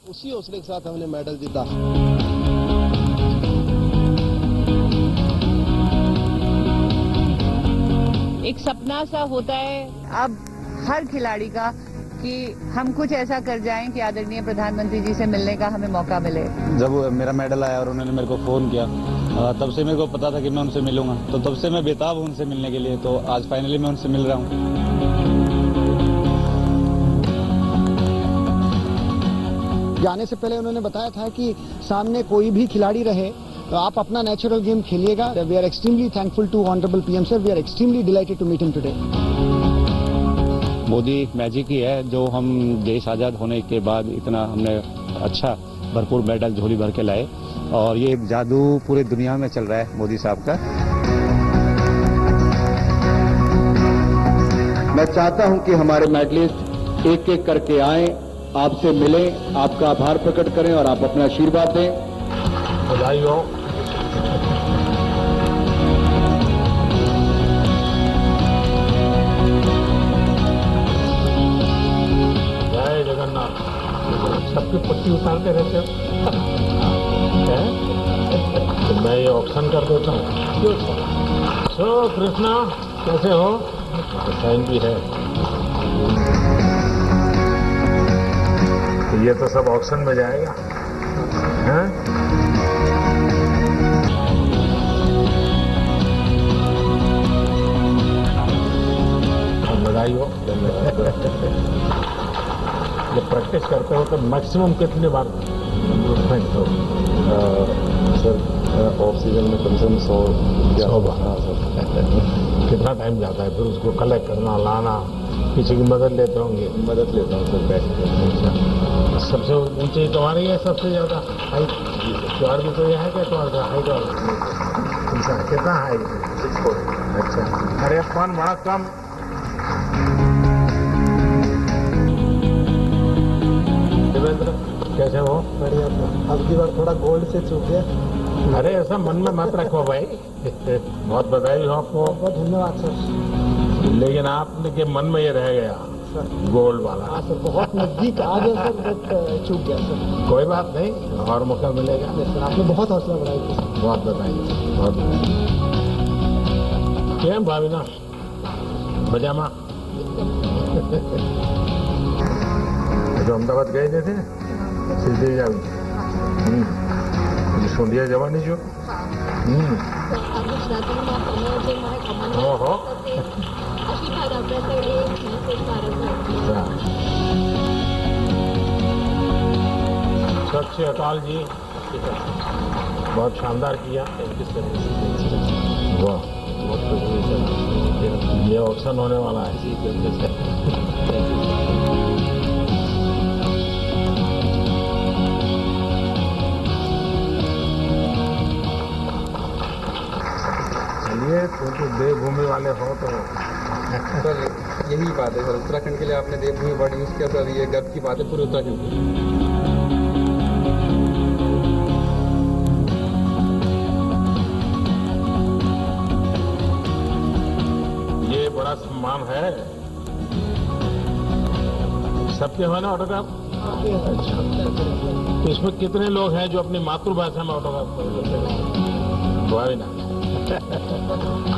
उसी हौसले के साथ हमने मेडल जीता। एक सपना सा होता है अब हर खिलाड़ी का कि हम कुछ ऐसा कर जाएं कि आदरणीय प्रधानमंत्री जी से मिलने का हमें मौका मिले। जब मेरा मेडल आया और उन्होंने मेरे को फोन किया, तब से मेरे को पता था कि मैं उनसे मिलूंगा, तो तब से मैं बेताब हूं उनसे मिलने के लिए। तो आज फाइनली मैं उनसे मिल रहा हूं। जाने से पहले उन्होंने बताया था कि सामने कोई भी खिलाड़ी रहे तो आप अपना नेचुरल गेम खेलिएगा। We are extremely thankful to honourable PM sir, we are extremely delighted to meet him today. Modi magic ही है जो हम देश आजाद होने के बाद इतना हमने अच्छा भरपूर मेडल झोली भर के लाए, और ये जादू पूरे दुनिया में चल रहा है मोदी साहब का। मैं चाहता हूं कि हमारे मेडलिस्ट एक एक करके आएं, आपसे मिलें, आपका आभार प्रकट करें और आप अपना आशीर्वाद दें। बधाई हो। जय जगन्नाथ। सबकी पट्टी उतारते रहते हो। तो मैं ये ऑप्शन कर देता हूँ। सो कृष्णा कैसे हो? साइन भी है। तो ये तो सब ऑप्शन में जाएगा, हैं? बधाई हो। जब प्रैक्टिस करते हो तो मैक्सिमम कितने बार इम्प्रूवमेंट हो? सर ऑफ सीजन में कम से कम 100 बार। हाँ सर। कितना टाइम जाता है फिर उसको कलेक्ट करना, लाना? किसी की मदद लेते होंगे? मदद लेता हूँ सर, बैठ कर। सबसे ऊंची तुम्हारी है, सबसे ज्यादा हाइट? तुम्हार भी तो यह है क्या तुम्हारा हाइट? और कितना हाइट? 6'4". अच्छा। अरे अपन बड़ा कम। देवेंद्र कैसे हो? बढ़िया। अब की बार थोड़ा गोल्ड से चूक गया। अरे ऐसा मन में मत रखो भाई। बहुत बधाई हो आपको। बहुत धन्यवाद सर। लेकिन आपने के मन में ये रह गया गोल्ड वाला। हाँ सर, बहुत नजदीक आ गया सर, बट चूक गया सर। कोई बात नहीं, और मौका मिलेगा। सर आपने बहुत हौसला बढ़ाया। बहुत बधाई, बहुत बधाई। केम भाविना मजामा? जो अहमदाबाद गए थे सीधे सोंधिया जवानी जो ओहो सत श्री अकाल जी। बहुत शानदार किया। वाह, ये ऑप्शन होने वाला है। चलिए, तो देवभूमि वाले हो तो सर यही बात है सर, उत्तराखंड के लिए आपने देवभूमि वर्ड यूज किया सर, ये गर्व की बात है पूरे उत्तराखंड की। ये बड़ा सम्मान है। सबके हो ना ऑटोग्राफ? अच्छा, तो इसमें कितने लोग हैं जो अपनी मातृभाषा में ऑटोग्राफ कर ना?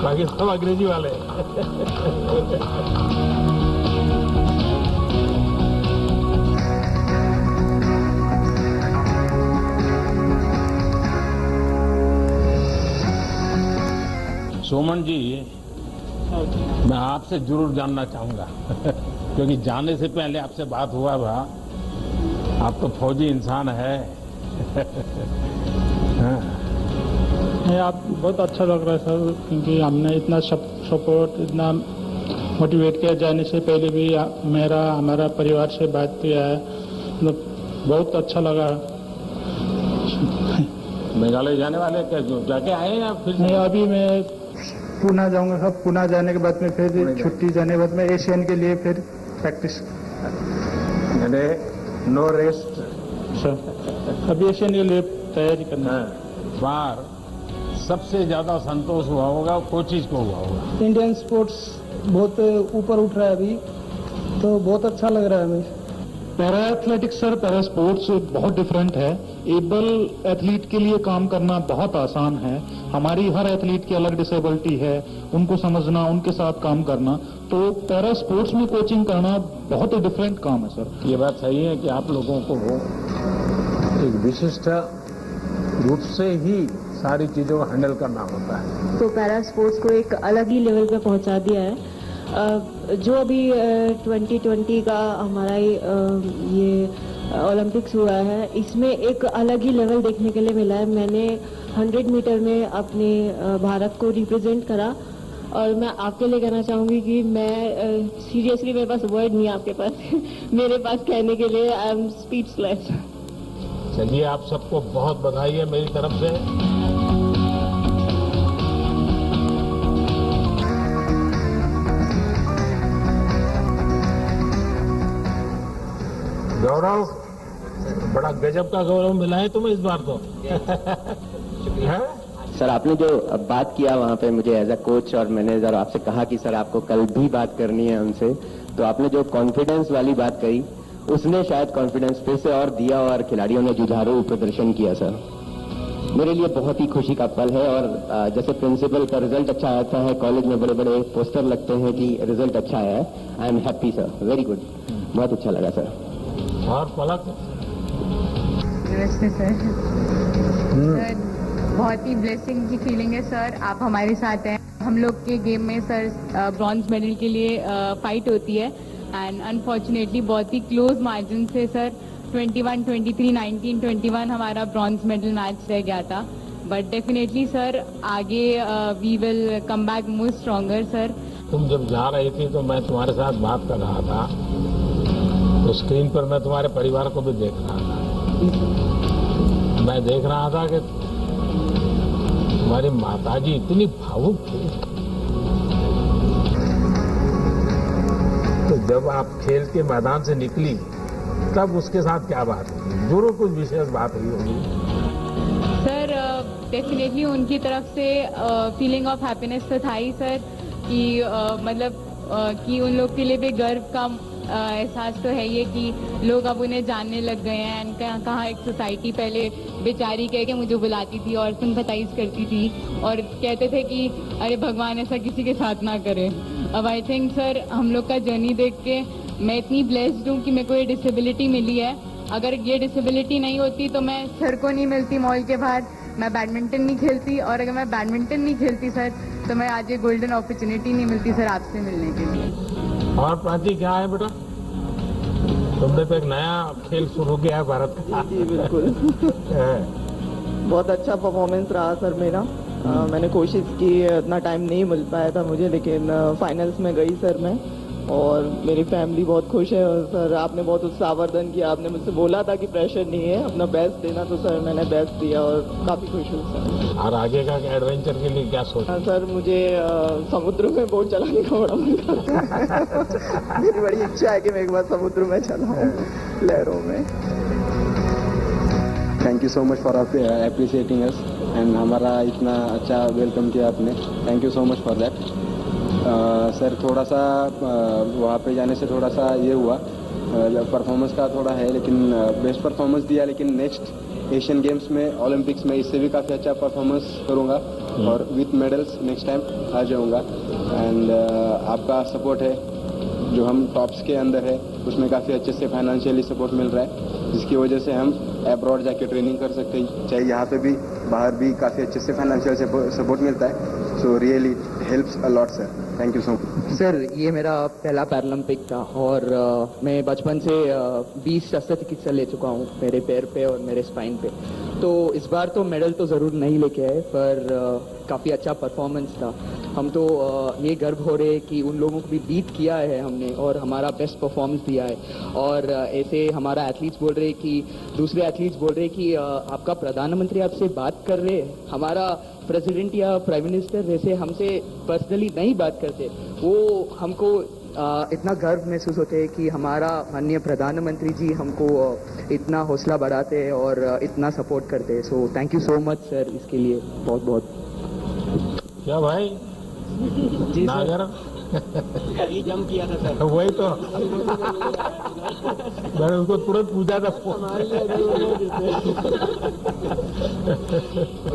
बाकी सब अंग्रेजी वाले। सुमन जी, मैं आपसे जरूर जानना चाहूंगा क्योंकि जाने से पहले आपसे बात हुआ था। आप तो फौजी इंसान है। आप बहुत अच्छा लग रहा है सर, क्योंकि हमने इतना सपोर्ट, इतना मोटिवेट किया। जाने से पहले भी हमारा परिवार से बात किया है, मतलब बहुत अच्छा लगा। मेघालय जाने वाले क्या जाके आए हैं आप? फिर नहीं, अभी मैं पुणे जाऊंगा सर। पुणे जाने के बाद में फिर छुट्टी जाने के बाद में एशियन के लिए फिर प्रैक्टिस। नो रेस्ट सर, अभी एशियन के लिए तैयारी करना है। बार सबसे ज्यादा संतोष हुआ होगा कोचिज को हुआ होगा। इंडियन स्पोर्ट्स बहुत ऊपर उठ रहा है अभी, तो बहुत अच्छा लग रहा है हमें। Para athletics sir, para sports बहुत डिफरेंट है। एबल एथलीट के लिए काम करना बहुत आसान है। हमारी हर एथलीट की अलग डिसेबिलिटी है, उनको समझना, उनके साथ काम करना, तो पैरा स्पोर्ट्स में कोचिंग करना बहुत ही डिफरेंट काम है सर। ये बात सही है कि आप लोगों को एक विशिष्ट रूप से ही सारी चीजों को हैंडल करना होता है। तो पैरा स्पोर्ट्स को एक अलग ही लेवल पे पहुंचा दिया है। जो अभी 2020 का हमारा ये ओलंपिक्स हुआ है, इसमें एक अलग ही लेवल देखने के लिए मिला है। मैंने 100 मीटर में अपने भारत को रिप्रेजेंट करा, और मैं आपके लिए कहना चाहूंगी कि मैं सीरियसली, मेरे पास वर्ड नहीं है आपके पास मेरे पास कहने के लिए। I am speechless. चलिए, आप सबको बहुत बधाई है मेरी तरफ से। गौरव, बड़ा गजब का गौरव मिला है तुम्हें इस बार तो। हैं? सर, आपने जो बात किया वहाँ पे मुझे एज अ कोच, और मैंने जब आपसे कहा कि सर आपको कल भी बात करनी है उनसे, तो आपने जो कॉन्फिडेंस वाली बात कही, उसने शायद कॉन्फिडेंस फिर से और दिया, और खिलाड़ियों ने जुझारू प्रदर्शन किया। सर, मेरे लिए बहुत ही खुशी का पल है। और जैसे प्रिंसिपल का रिजल्ट अच्छा आता है, कॉलेज में बड़े बड़े पोस्टर लगते हैं कि रिजल्ट अच्छा आया है। I am happy sir, very good, बहुत अच्छा लगा सर। और पलक? नमस्ते सर। सर, बहुत ही ब्लेसिंग की फीलिंग है सर, आप हमारे साथ हैं। हम लोग के गेम में सर ब्रॉन्ज मेडल के लिए फाइट होती है, एंड अनफॉर्चुनेटली बहुत ही क्लोज मार्जिन से सर 21-23, 19-21 हमारा ब्रॉन्ज मेडल मैच रह गया था। बट डेफिनेटली सर आगे we will come back more stronger sir. तुम जब जा रही थी तो मैं तुम्हारे साथ बात कर रहा था, तो स्क्रीन पर मैं तुम्हारे परिवार को भी देख रहा था। मैं देख रहा था कि तुम्हारी माताजी इतनी भावुक थी। तो जब आप खेल के मैदान से निकली, तब उसके साथ क्या बात हुई? जरूर कुछ विशेष बात हुई होगी। सर डेफिनेटली उनकी तरफ से फीलिंग ऑफ हैप्पीनेस तो था ही सर, कि मतलब कि उन लोग के लिए भी गर्व का एहसास तो है ये कि लोग अब उन्हें जानने लग गए हैं। एंड कहाँ एक सोसाइटी पहले बेचारी कह के मुझे बुलाती थी और सिंपैथाइज करती थी और कहते थे कि अरे भगवान ऐसा किसी के साथ ना करे। अब आई थिंक सर हम लोग का जर्नी देख के मैं इतनी ब्लेस्ड हूँ कि मेरे को ये डिसेबिलिटी मिली है। अगर ये डिसेबिलिटी नहीं होती तो मैं सर को नहीं मिलती मॉल के बाहर, मैं बैडमिंटन नहीं खेलती, और अगर मैं बैडमिंटन नहीं खेलती सर तो मैं आज ये गोल्डन अपॉर्चुनिटी नहीं मिलती सर आपसे मिलने के लिए। और प्राची क्या है बेटा, तुमने तो एक नया खेल शुरू किया है भारत का। जी बिल्कुल। बहुत अच्छा परफॉर्मेंस रहा सर मेरा। मैंने कोशिश की, इतना टाइम नहीं मिल पाया था मुझे, लेकिन फाइनल्स में गई सर मैं, और मेरी फैमिली बहुत खुश है। और सर आपने बहुत उत्साहवर्धन किया, आपने मुझसे बोला था कि प्रेशर नहीं है, अपना बेस्ट देना, तो सर मैंने बेस्ट दिया और काफ़ी खुश हूँ सर। और आगे का एडवेंचर के लिए क्या सोचा? सर मुझे समुद्र में बोट चलाने का बड़ा मन करता है। मेरी बड़ी इच्छा है कि मैं एक बार समुद्र में चलाऊँ, लहरों में। Thank you so much for appreciating us, and हमारा इतना अच्छा वेलकम किया आपने। Thank you so much for that. Sir थोड़ा सा वहाँ पे जाने से थोड़ा सा ये हुआ, परफॉर्मेंस का थोड़ा है, लेकिन बेस्ट परफॉर्मेंस दिया, लेकिन नेक्स्ट एशियन गेम्स में, ओलंपिक्स में इससे भी काफ़ी अच्छा परफॉर्मेंस करूँगा और विथ मेडल्स नेक्स्ट टाइम आ जाऊँगा। एंड आपका सपोर्ट है जो हम टॉप्स के अंदर है, उसमें काफ़ी अच्छे से फाइनेंशियली सपोर्ट मिल रहा है, जिसकी वजह से हम अब्रॉड जाके ट्रेनिंग कर सकते हैं, चाहे यहाँ पे भी बाहर भी काफ़ी अच्छे से फाइनेंशियल सपोर्ट मिलता है। So really helps a lot sir, thank you so much. Sir ये मेरा पहला पैरालंपिक था, और मैं बचपन से 20 शस्त्रचिकित्सा ले चुका हूँ मेरे पैर पे और मेरे स्पाइन पे। तो इस बार तो मेडल तो ज़रूर नहीं लेके आए, पर काफ़ी अच्छा परफॉर्मेंस था। हम तो ये गर्व हो रहे कि उन लोगों को भी बीट किया है हमने, और हमारा बेस्ट परफॉर्मेंस दिया है। और ऐसे हमारा एथलीट्स बोल रहे कि, दूसरे एथलीट्स बोल रहे कि आपका प्रधानमंत्री आपसे बात कर रहे हैं, हमारा प्रेसिडेंट या प्राइम मिनिस्टर वैसे हमसे पर्सनली नहीं बात करते। वो हमको इतना गर्व महसूस होते हैं कि हमारा माननीय प्रधानमंत्री जी हमको इतना हौसला बढ़ाते हैं और इतना सपोर्ट करते हैं। So thank you so much sir, इसके लिए बहुत बहुत। क्या भाई जी नागर, ये जम किया था सर। वही तो मैंने उसको तुरंत पूछा था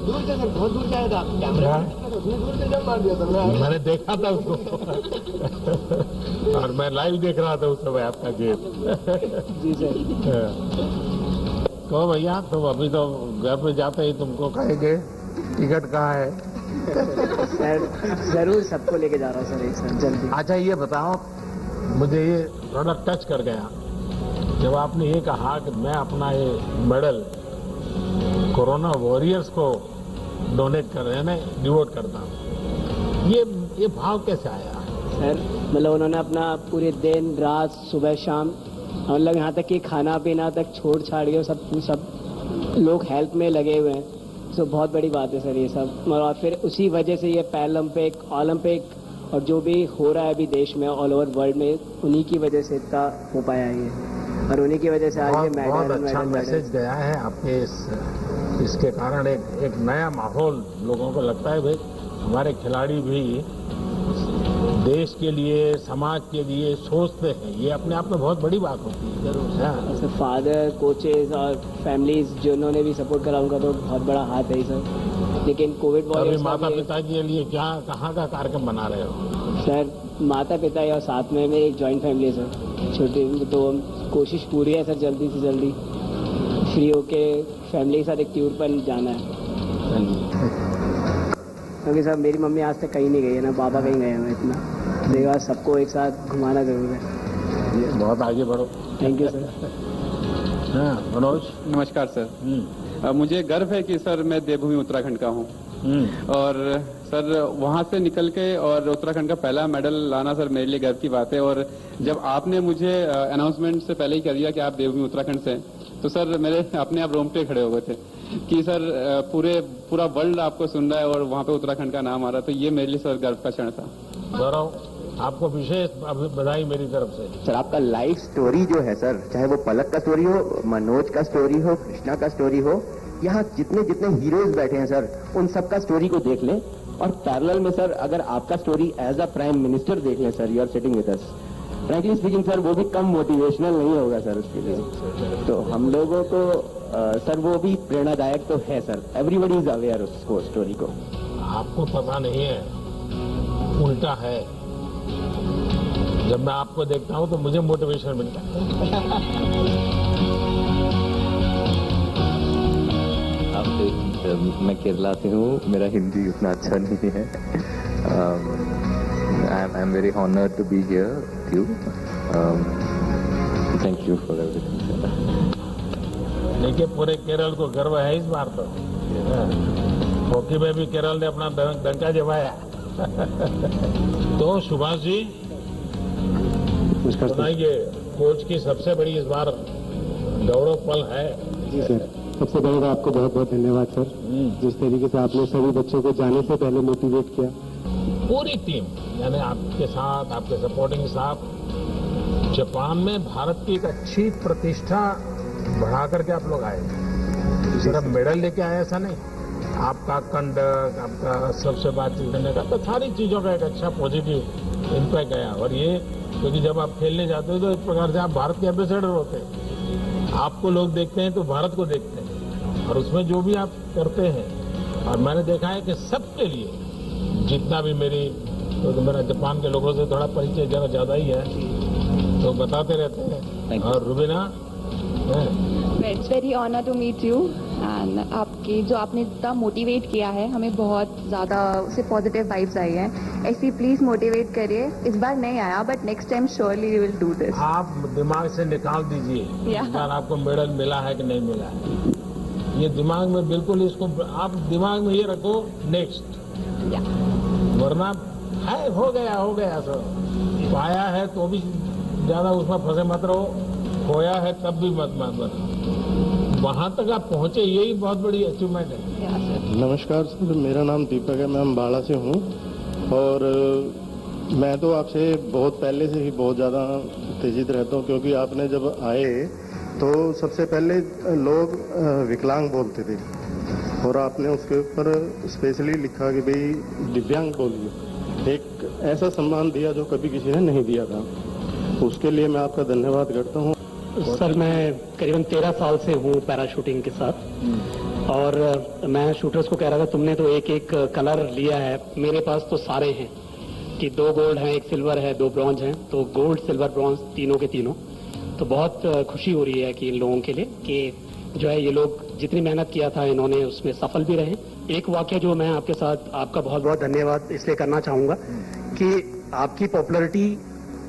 दूर से सर, बहुत दूर जाएगा कैमरा, दूर से जम मार दिया था। मैंने देखा था उसको और मैं लाइव देख रहा था उस समय आपका गेम। जी सर। तो भैया तुम अभी तो घर पे जाते ही तुमको कहेंगे टिकट कहाँ है। सर जरूर सबको लेके जा रहा हूँ सर एक साथ जल्दी। अच्छा ये बताओ, मुझे ये थोड़ा टच कर गया जब आपने ये कहा कि मैं अपना ये मेडल कोरोना वॉरियर्स को डोनेट कर रहे हैं, डिवोट करता हूँ। ये भाव कैसे आया? सर मतलब उन्होंने अपना पूरे दिन रात सुबह शाम मतलब यहाँ तक कि खाना पीना तक छोड़ छाड़ के सब लोग हेल्प में लगे हुए हैं। तो बहुत बड़ी बात है सर ये सब। और फिर उसी वजह से ये पैरालंपिक, ओलंपिक और जो भी हो रहा है अभी देश में ऑल ओवर वर्ल्ड में, उन्हीं की वजह से इतना हो पाया है ये। और उन्हीं की वजह से आज ये बहुत अच्छा मैसेज गया है आपके इसके कारण एक नया माहौल लोगों को लगता है भाई हमारे खिलाड़ी भी देश के लिए, समाज के लिए सोचते हैं। ये अपने आप में बहुत बड़ी बात होती है। जरूर फादर, कोचेज और फैमिलीज जिन्होंने भी सपोर्ट करा उनका तो बहुत बड़ा हाथ है सर। लेकिन कोविड वॉरियर्स माता पिता के लिए क्या कहाँ का कार्यक्रम बना रहे हो? सर माता पिता और साथ में मेरी एक जॉइंट फैमिली है सर, छोटी, तो कोशिश पूरी है सर जल्दी से जल्दी फ्री होके फैमिली के साथ एक टूर पर जाना है। क्योंकि सर मेरी मम्मी आज तक कहीं नहीं गई है, ना पापा कहीं गए हैं इतना, मेरे बाद सबको एक साथ घुमाना जरूर है। बहुत आगे बढ़ो। Thank you sir. हाँ मनोज। नमस्कार सर। मुझे गर्व है कि सर मैं देवभूमि उत्तराखंड का हूँ और सर वहाँ से निकल के और उत्तराखंड का पहला मेडल लाना सर मेरे लिए गर्व की बात है। और जब आपने मुझे अनाउंसमेंट से पहले ही कर दिया कि आप देवभूमि उत्तराखंड से, तो सर मेरे अपने आप रोंगटे खड़े हो गए थे कि सर पूरा वर्ल्ड आपको सुन रहा है और वहाँ पे उत्तराखंड का नाम आ रहा है। तो ये मेरे लिए सर गर्व का क्षण था। गौरव, आपको विशेष बधाई मेरी तरफ से। सर आपका लाइफ स्टोरी जो है सर, चाहे वो पलक का स्टोरी हो, मनोज का स्टोरी हो, कृष्णा का स्टोरी हो, यहाँ जितने जितने हीरोज बैठे हैं सर, उन सबका स्टोरी को देख लें। और पैरेलल में सर अगर आपका story as a prime minister देख लें sir, you are sitting with us, frankly speaking sir वो भी कम मोटिवेशनल नहीं होगा सर उसके लिए। तो हम लोगों को सर वो भी प्रेरणादायक तो है सर। एवरीबडी इज अवेयर उसको स्टोरी को। आपको पता नहीं है, उल्टा है। जब मैं आपको देखता हूँ तो मुझे मोटिवेशन मिलता है। मैं केरला से हूँ, मेरा हिंदी उतना अच्छा नहीं है। I am very honoured to be here with you. Thank you for everything. देखिए पूरे केरल को गर्व है इस बार तो। हॉकी में भी केरल ने अपना डंका जमाया। तो सुभाष जी सुनाइए, कोच की सबसे बड़ी इस बार गौरव पल है। जी सर, सबसे पहले आपको बहुत बहुत धन्यवाद सर, जिस तरीके से आपने सभी बच्चों को जाने से पहले मोटिवेट किया। पूरी टीम यानी आपके साथ, आपके सपोर्टिंग स्टाफ, जापान में भारत की एक अच्छी प्रतिष्ठा बढ़ा करके आप लोग आए। सिर्फ मेडल लेके आए ऐसा नहीं, आपका कंडक्ट, आपका सबसे बातचीत करने का, तो सारी चीजों का एक अच्छा पॉजिटिव इम्पैक्ट गया। और ये क्योंकि जब आप खेलने जाते हो तो एक प्रकार से आप भारत के एम्बेसडर होते हैं। आपको लोग देखते हैं तो भारत को देखते हैं, और उसमें जो भी आप करते हैं, और मैंने देखा है कि सबके लिए जितना भी तो मेरा जापान के लोगों से थोड़ा परिचय जरा ज्यादा ही है, तो बताते रहते हैं। और Rubina, it's very honour to meet you and आपकी जो आपने इतना मोटिवेट किया है, हमें बहुत ज़्यादा उससे पॉजिटिव वाइब्स आई हैं। ऐसी प्लीज मोटिवेट करिए। इस बार नहीं आया but next time surely you will do this. आप दिमाग से निकाल दीजिए इस बार आपको मेडल मिला है कि नहीं मिला है। ये दिमाग में बिल्कुल, इसको आप दिमाग में ये रखो नेक्स्ट, वरना है हो गया सर। पाया है तो भी ज्यादा उसमें फंसे मत रहो, खोया है तब भी मत वहां तक आप पहुंचे, यही बहुत बड़ी अचीवमेंट है। नमस्कार सर, मेरा नाम दीपक है, मैं अम्बाड़ा से हूँ। और मैं तो आपसे बहुत पहले से ही बहुत ज़्यादा उत्तेजित रहता हूँ, क्योंकि आपने जब आए तो सबसे पहले लोग विकलांग बोलते थे, और आपने उसके ऊपर स्पेशली लिखा कि भाई दिव्यांग बोलिए। एक ऐसा सम्मान दिया जो कभी किसी ने नहीं दिया था। उसके लिए मैं आपका धन्यवाद करता हूँ। सर मैं करीबन 13 साल से हूँ पैराशूटिंग के साथ और मैं शूटर्स को कह रहा था तुमने तो एक एक कलर लिया है, मेरे पास तो सारे हैं कि 2 गोल्ड हैं, 1 सिल्वर है, 2 ब्रॉन्ज हैं, तो गोल्ड सिल्वर ब्रॉन्ज तीनों के तीनों। तो बहुत खुशी हो रही है कि इन लोगों के लिए कि जो है ये लोग जितनी मेहनत किया था इन्होंने उसमें सफल भी रहे। एक वाक्य जो मैं आपके साथ आपका बहुत बहुत धन्यवाद इसलिए करना चाहूंगा कि आपकी पॉपुलैरिटी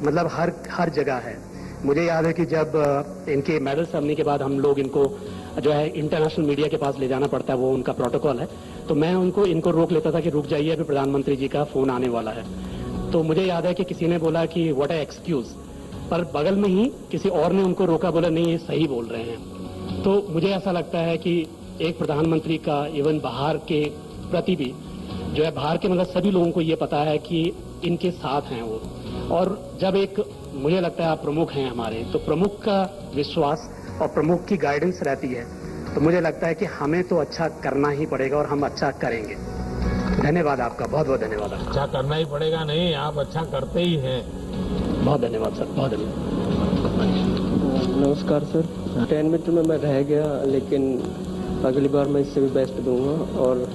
मतलब हर जगह है। मुझे याद है कि जब इनके मेडल सेरेमनी के बाद हम लोग इनको जो है इंटरनेशनल मीडिया के पास ले जाना पड़ता है, वो उनका प्रोटोकॉल है, तो मैं इनको रोक लेता था कि रुक जाइए अभी प्रधानमंत्री जी का फोन आने वाला है। तो मुझे याद है कि किसी ने बोला कि व्हाट अ एक्सक्यूज, पर बगल में ही किसी और ने उनको रोका, बोला नहीं ये सही बोल रहे हैं। तो मुझे ऐसा लगता है कि एक प्रधानमंत्री का इवन बाहर के प्रति भी जो है बाहर के मतलब सभी लोगों को ये पता है कि इनके साथ हैं वो। और जब एक मुझे लगता है आप प्रमुख हैं हमारे, तो प्रमुख का विश्वास और प्रमुख की गाइडेंस रहती है, तो मुझे लगता है कि हमें तो अच्छा करना ही पड़ेगा और हम अच्छा करेंगे। धन्यवाद आपका, बहुत बहुत धन्यवाद। अच्छा करना ही पड़ेगा नहीं, आप अच्छा करते ही हैं। बहुत धन्यवाद सर, बहुत धन्यवाद। नमस्कार सर, 10 मिनट में मैं रह गया, लेकिन अगली बार मैं इससे भी बेस्ट दूंगा और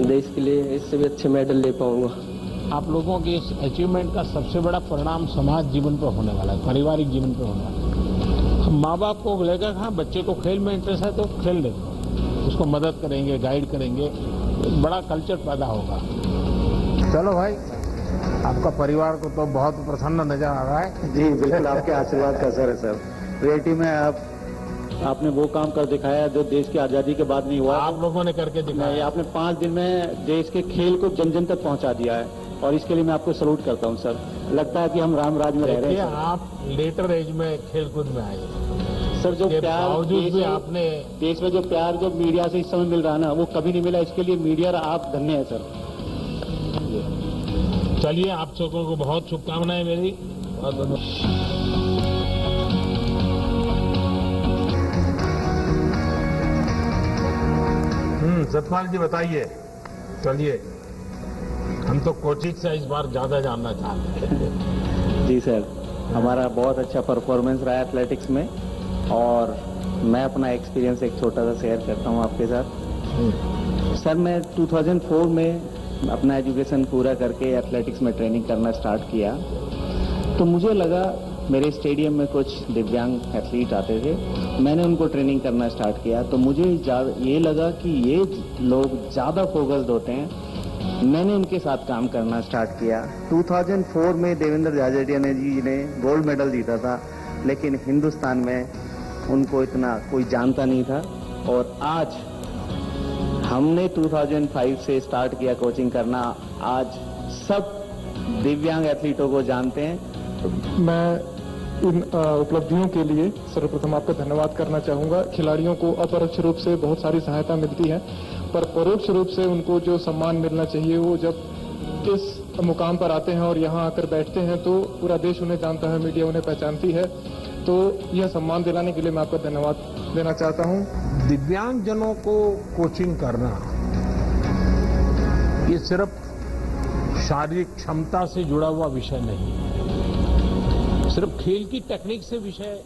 देश के लिए इससे भी अच्छे मेडल ले पाऊंगा। आप लोगों के इस अचीवमेंट का सबसे बड़ा परिणाम समाज जीवन पर होने वाला है, पारिवारिक जीवन पर होने वाला है। हम माँ बाप को लेकर हाँ बच्चे को खेल में इंटरेस्ट है तो खेल दे, उसको मदद करेंगे, गाइड करेंगे, एक बड़ा कल्चर पैदा होगा। चलो भाई, आपका परिवार को तो बहुत प्रसन्न नजर आ रहा है। जी बिल्कुल, आपके आशीर्वाद का असर है सर। रियलिटी में आपने वो काम कर दिखाया जो देश की आजादी के बाद नहीं हुआ। आप लोगों ने करके दिखाया। आपने 5 दिन में देश के खेल को जन जन तक पहुंचा दिया है और इसके लिए मैं आपको सैल्यूट करता हूं सर। लगता है कि हम राम राज में रह रहे हैं। आप लेटर एज में खेलकूद में आए सर, जो प्यार बावजूद भी आपने देश में जो प्यार जो मीडिया से इस समय मिल रहा है ना, वो कभी नहीं मिला। इसके लिए मीडिया आप धन्य है सर। चलिए, आप सबको को बहुत शुभकामनाएं मेरी। सतपाल जी बताइए। चलिए, हम तो कोचिंग से इस बार ज्यादा जानना चाहते हैं। जी सर, हमारा बहुत अच्छा परफॉर्मेंस रहा है एथलेटिक्स में और मैं अपना एक्सपीरियंस एक छोटा सा शेयर करता हूं आपके साथ। सर, मैं 2004 में अपना एजुकेशन पूरा करके एथलेटिक्स में ट्रेनिंग करना स्टार्ट किया, तो मुझे लगा मेरे स्टेडियम में कुछ दिव्यांग एथलीट आते थे, मैंने उनको ट्रेनिंग करना स्टार्ट किया, तो मुझे ये लगा कि ये लोग ज़्यादा फोकस्ड होते हैं। मैंने उनके साथ काम करना स्टार्ट किया। 2004 में देवेंद्र झाझड़िया जी ने गोल्ड मेडल जीता था, लेकिन हिंदुस्तान में उनको इतना कोई जानता नहीं था। और आज हमने 2005 से स्टार्ट किया कोचिंग करना, आज सब दिव्यांग एथलीटों को जानते हैं। मैं इन उपलब्धियों के लिए सर्वप्रथम आपका धन्यवाद करना चाहूंगा। खिलाड़ियों को अपरोक्ष रूप से बहुत सारी सहायता मिलती है, पर परोक्ष रूप से उनको जो सम्मान मिलना चाहिए वो जब इस मुकाम पर आते हैं और यहाँ आकर बैठते हैं तो पूरा देश उन्हें जानता है, मीडिया उन्हें पहचानती है। तो यह सम्मान दिलाने के लिए मैं आपका धन्यवाद देना चाहता हूँ। दिव्यांगजनों को कोचिंग करना ये सिर्फ शारीरिक क्षमता से जुड़ा हुआ विषय नहीं है, सिर्फ खेल की टेक्निक से विषय।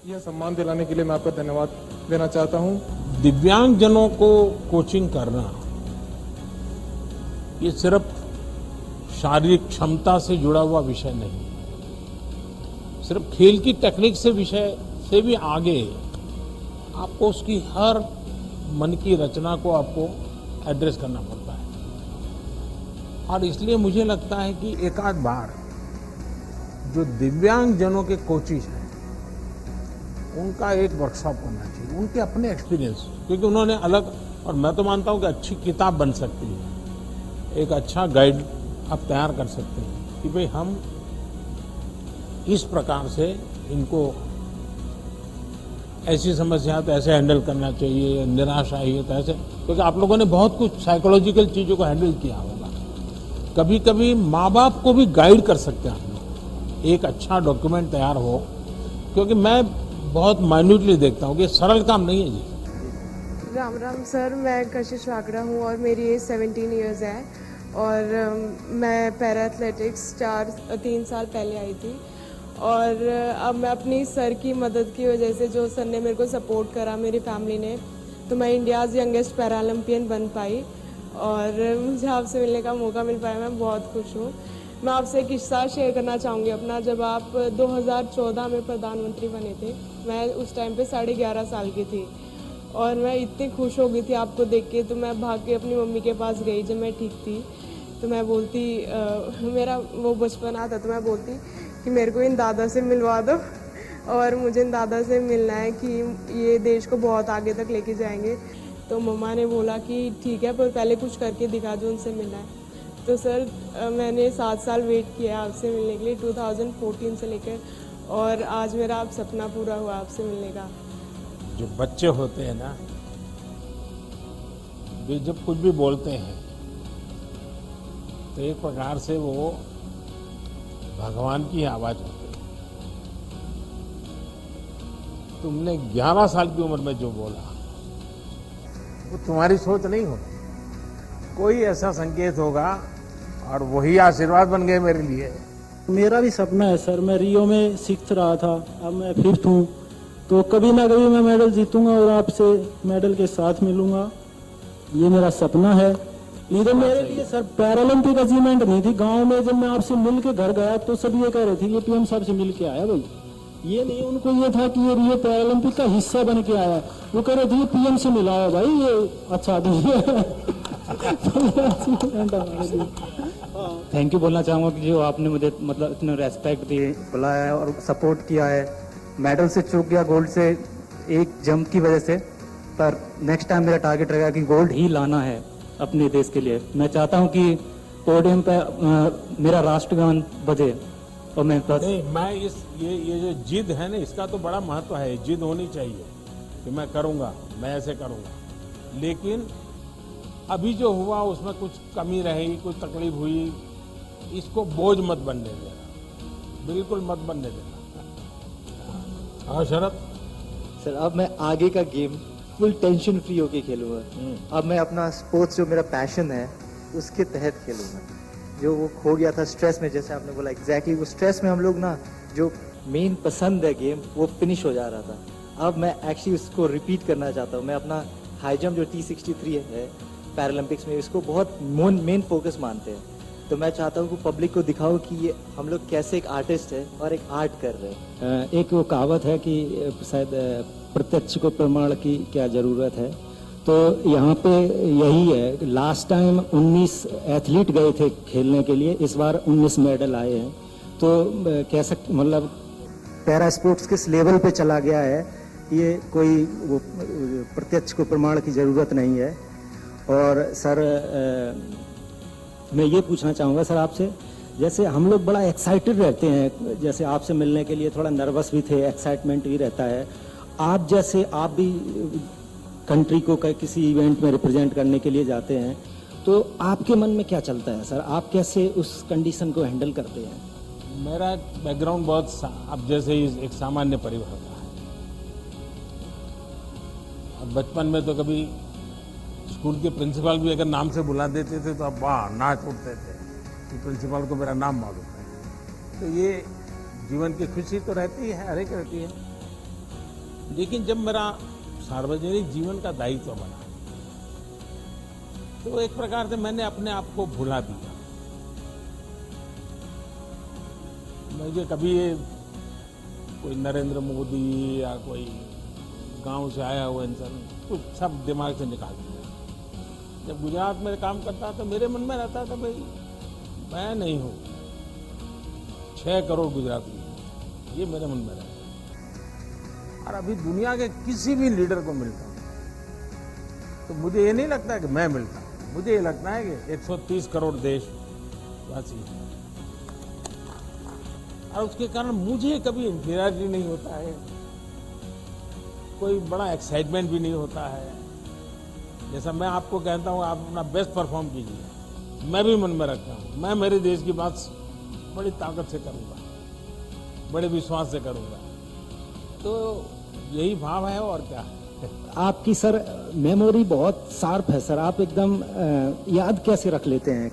यह सम्मान दिलाने के लिए मैं आपका धन्यवाद देना चाहता हूं। दिव्यांगजनों को कोचिंग करना ये सिर्फ शारीरिक क्षमता से जुड़ा हुआ विषय नहीं, सिर्फ खेल की टेक्निक से विषय से भी आगे आपको उसकी हर मन की रचना को आपको एड्रेस करना पड़ता है। और इसलिए मुझे लगता है कि एक आध बार जो दिव्यांगजनों के कोचिज हैं उनका एक वर्कशॉप होना चाहिए, उनके अपने एक्सपीरियंस, क्योंकि उन्होंने अलग, और मैं तो मानता हूं कि अच्छी किताब बन सकती है, एक अच्छा गाइड आप तैयार कर सकते हैं कि भाई हम इस प्रकार से इनको ऐसी समस्या तो ऐसे हैंडल करना चाहिए, निराशा आई है तो ऐसे, क्योंकि आप लोगों ने बहुत कुछ साइकोलॉजिकल चीजों को हैंडल किया होगा। कभी कभी माँ बाप को भी गाइड कर सकते हैं एक अच्छा डॉक्यूमेंट तैयार हो, क्योंकि मैं बहुत माइन्यूटली देखता हूँ कि सरल काम नहीं है जी। राम राम सर, मैं कशिश वागड़ा हूँ और मेरी एज 17 इयर्स है और मैं पैरा एथलेटिक्स 3 साल पहले आई थी और अब मैं अपनी सर की मदद की वजह से, जो सर ने मेरे को सपोर्ट करा, मेरी फैमिली ने, तो मैं इंडियाज़ यंगेस्ट पैरालंपियन बन पाई और मुझे आपसे मिलने का मौका मिल पाया। मैं बहुत खुश हूँ। मैं आपसे एक किस्सा शेयर करना चाहूँगी अपना। जब आप 2014 में प्रधानमंत्री बने थे, मैं उस टाइम पे 11.5 साल की थी और मैं इतनी खुश हो गई थी आपको देख के, तो मैं भाग के अपनी मम्मी के पास गई जब मैं ठीक थी। तो मैं बोलती, मेरा वो बचपन आता, तो मैं बोलती कि मेरे को इन दादा से मिलवा दो और मुझे इन दादा से मिलना है कि ये देश को बहुत आगे तक लेके जाएंगे। तो मम्मा ने बोला कि ठीक है, पर पहले कुछ करके दिखा दो, उनसे मिलना है। तो सर मैंने 7 साल वेट किया आपसे मिलने के लिए, 2014 से लेकर, और आज मेरा आप सपना पूरा हुआ आपसे मिलने का। जो बच्चे होते हैं ना, वे जब कुछ भी बोलते हैं तो एक प्रकार से वो भगवान की आवाज होती है। तुमने 11 साल की उम्र में जो बोला वो तुम्हारी सोच नहीं होगी, कोई ऐसा संकेत होगा और वही आशीर्वाद बन गए मेरे लिए। मेरा भी सपना है सर, मैं रियो में 6th रहा था, अब मैं 5th हूँ, तो कभी ना कभी मैं मेडल जीतूंगा और आपसे मेडल के साथ मिलूंगा, ये मेरा सपना है। नहीं तो मेरे लिए सर पैरालंपिक अचीवमेंट नहीं थी। गांव में जब मैं आपसे मिल के घर गया तो सब ये कह रहे थे ये पीएम साहब से मिल के आया भाई, ये नहीं, उनको ये था कि ये रियो पैरालंपिक का हिस्सा बन के आया। वो कह रहे थे ये पीएम से मिला है भाई, ये अच्छा आदमी है। थैंक यू बोलना चाहूँगा कि जो आपने मुझे मतलब इतना रेस्पेक्ट दिए, बुलाया है और सपोर्ट किया है। मेडल से चूक गया, गोल्ड से एक जंप की वजह से, पर नेक्स्ट टाइम मेरा टारगेट रहेगा कि गोल्ड ही लाना है अपने देश के लिए। मैं चाहता हूँ कि पोडियम पे मेरा राष्ट्रगान बजे और मैं बस नहीं, मैं ये जो जिद है ना, इसका तो बड़ा महत्व है। जिद होनी चाहिए कि मैं करूँगा, मैं ऐसे करूँगा। लेकिन अभी जो हुआ उसमें कुछ कमी रही, कुछ तकलीफ हुई, इसको बोझ मत बनने देना, बिल्कुल मत बनने देना। हाँ शरद सर, अब मैं आगे का गेम फुल टेंशन फ्री होके खेलूंगा। अब मैं अपना स्पोर्ट्स जो मेरा पैशन है उसके तहत खेलूंगा। जो वो खो गया था स्ट्रेस में, जैसे आपने बोला एग्जैक्टली, वो स्ट्रेस में हम लोग ना जो मेन पसंद है गेम वो फिनिश हो जा रहा था। अब मैं एक्चुअली उसको रिपीट करना चाहता हूँ। मैं अपना हाई जंप जो T63 है पैरालंपिक्स में, इसको बहुत मेन फोकस मानते हैं। तो मैं चाहता हूँ कि पब्लिक को दिखाओ कि ये हम लोग कैसे एक आर्टिस्ट है और एक आर्ट कर रहे हैं। एक वो कहावत है कि शायद प्रत्यक्ष को प्रमाण की क्या जरूरत है, तो यहाँ पे यही है। लास्ट टाइम 19 एथलीट गए थे खेलने के लिए, इस बार 19 मेडल आए हैं। तो कह सकते मतलब पैरा स्पोर्ट्स किस लेवल पे चला गया है, ये कोई वो प्रत्यक्ष को प्रमाण की जरूरत नहीं है। और सर मैं ये पूछना चाहूँगा सर आपसे, जैसे हम लोग बड़ा एक्साइटेड रहते हैं, जैसे आपसे मिलने के लिए थोड़ा नर्वस भी थे, एक्साइटमेंट भी रहता है। आप जैसे आप भी कंट्री को किसी इवेंट में रिप्रेजेंट करने के लिए जाते हैं, तो आपके मन में क्या चलता है सर? आप कैसे उस कंडीशन को हैंडल करते हैं? मेरा बैकग्राउंड बहुत अब जैसे ही एक सामान्य परिवार का है। अब बचपन में तो कभी स्कूल के प्रिंसिपल भी अगर नाम से बुला देते थे तो अब वाह नाच उठते थे कि प्रिंसिपल को मेरा नाम मालूम है। तो ये जीवन की खुशी तो रहती है, हर एक रहती है। लेकिन जब मेरा सार्वजनिक जीवन का दायित्व बना तो एक प्रकार से मैंने अपने आप को भुला दिया। मुझे कभी कोई नरेंद्र मोदी या कोई गांव से आया हुआ इंसान कुछ सब दिमाग से निकाल दिया। जब गुजरात में काम करता तो मेरे मन में रहता था भाई मैं नहीं हूं, 6 करोड़ गुजराती, ये मेरे मन में रहता। और अभी दुनिया के किसी भी लीडर को मिलता हूं तो मुझे ये नहीं लगता कि मैं मिलता हूं, मुझे ये लगता है कि 130 करोड़ देशवासी हैं और उसके कारण मुझे कभी इंफीरियरिटी नहीं होता है, कोई बड़ा एक्साइटमेंट भी नहीं होता है। जैसा मैं आपको कहता हूं आप अपना बेस्ट परफॉर्म कीजिए, मैं भी मन में रखता हूं मैं मेरे देश की बात बड़ी ताकत से करूंगा, बड़े विश्वास से करूंगा। तो यही भाव है और क्या है। आपकी सर मेमोरी बहुत शार्प है सर, आप एकदम याद कैसे रख लेते हैं?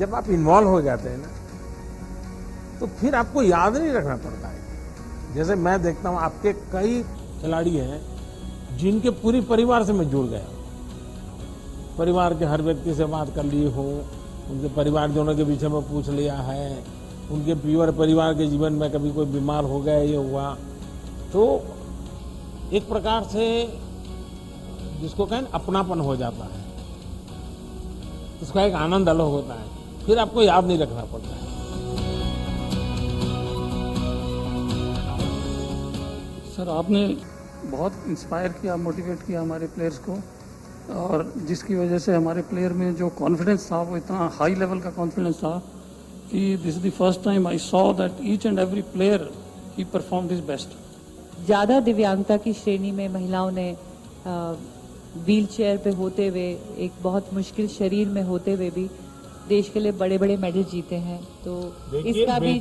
जब आप इन्वॉल्व हो जाते हैं ना तो फिर आपको याद नहीं रखना पड़ता है। जैसे मैं देखता हूं आपके कई खिलाड़ी हैं जिनके पूरी परिवार से मैं जुड़ गया हूं। परिवार के हर व्यक्ति से बात कर ली हूं, उनके परिवारजनों के विषय में पूछ लिया है, उनके प्योर परिवार के जीवन में कभी कोई बीमार हो गया ये हुआ, तो एक प्रकार से जिसको कहें अपनापन हो जाता है, उसका एक आनंद अलग होता है, फिर आपको याद नहीं रखना पड़ता है। सर आपने बहुत इंस्पायर किया, मोटिवेट किया हमारे प्लेयर्स को, और जिसकी वजह से हमारे प्लेयर में जो कॉन्फिडेंस था वो इतना हाई लेवल का कॉन्फिडेंस था कि this is the first time I saw that each and every player he performed his best. ज़्यादा दिव्यांगता की श्रेणी में महिलाओं ने व्हील चेयर पे होते हुए, एक बहुत मुश्किल शरीर में होते हुए भी देश के लिए बड़े बड़े मेडल जीते हैं। तो इसका भी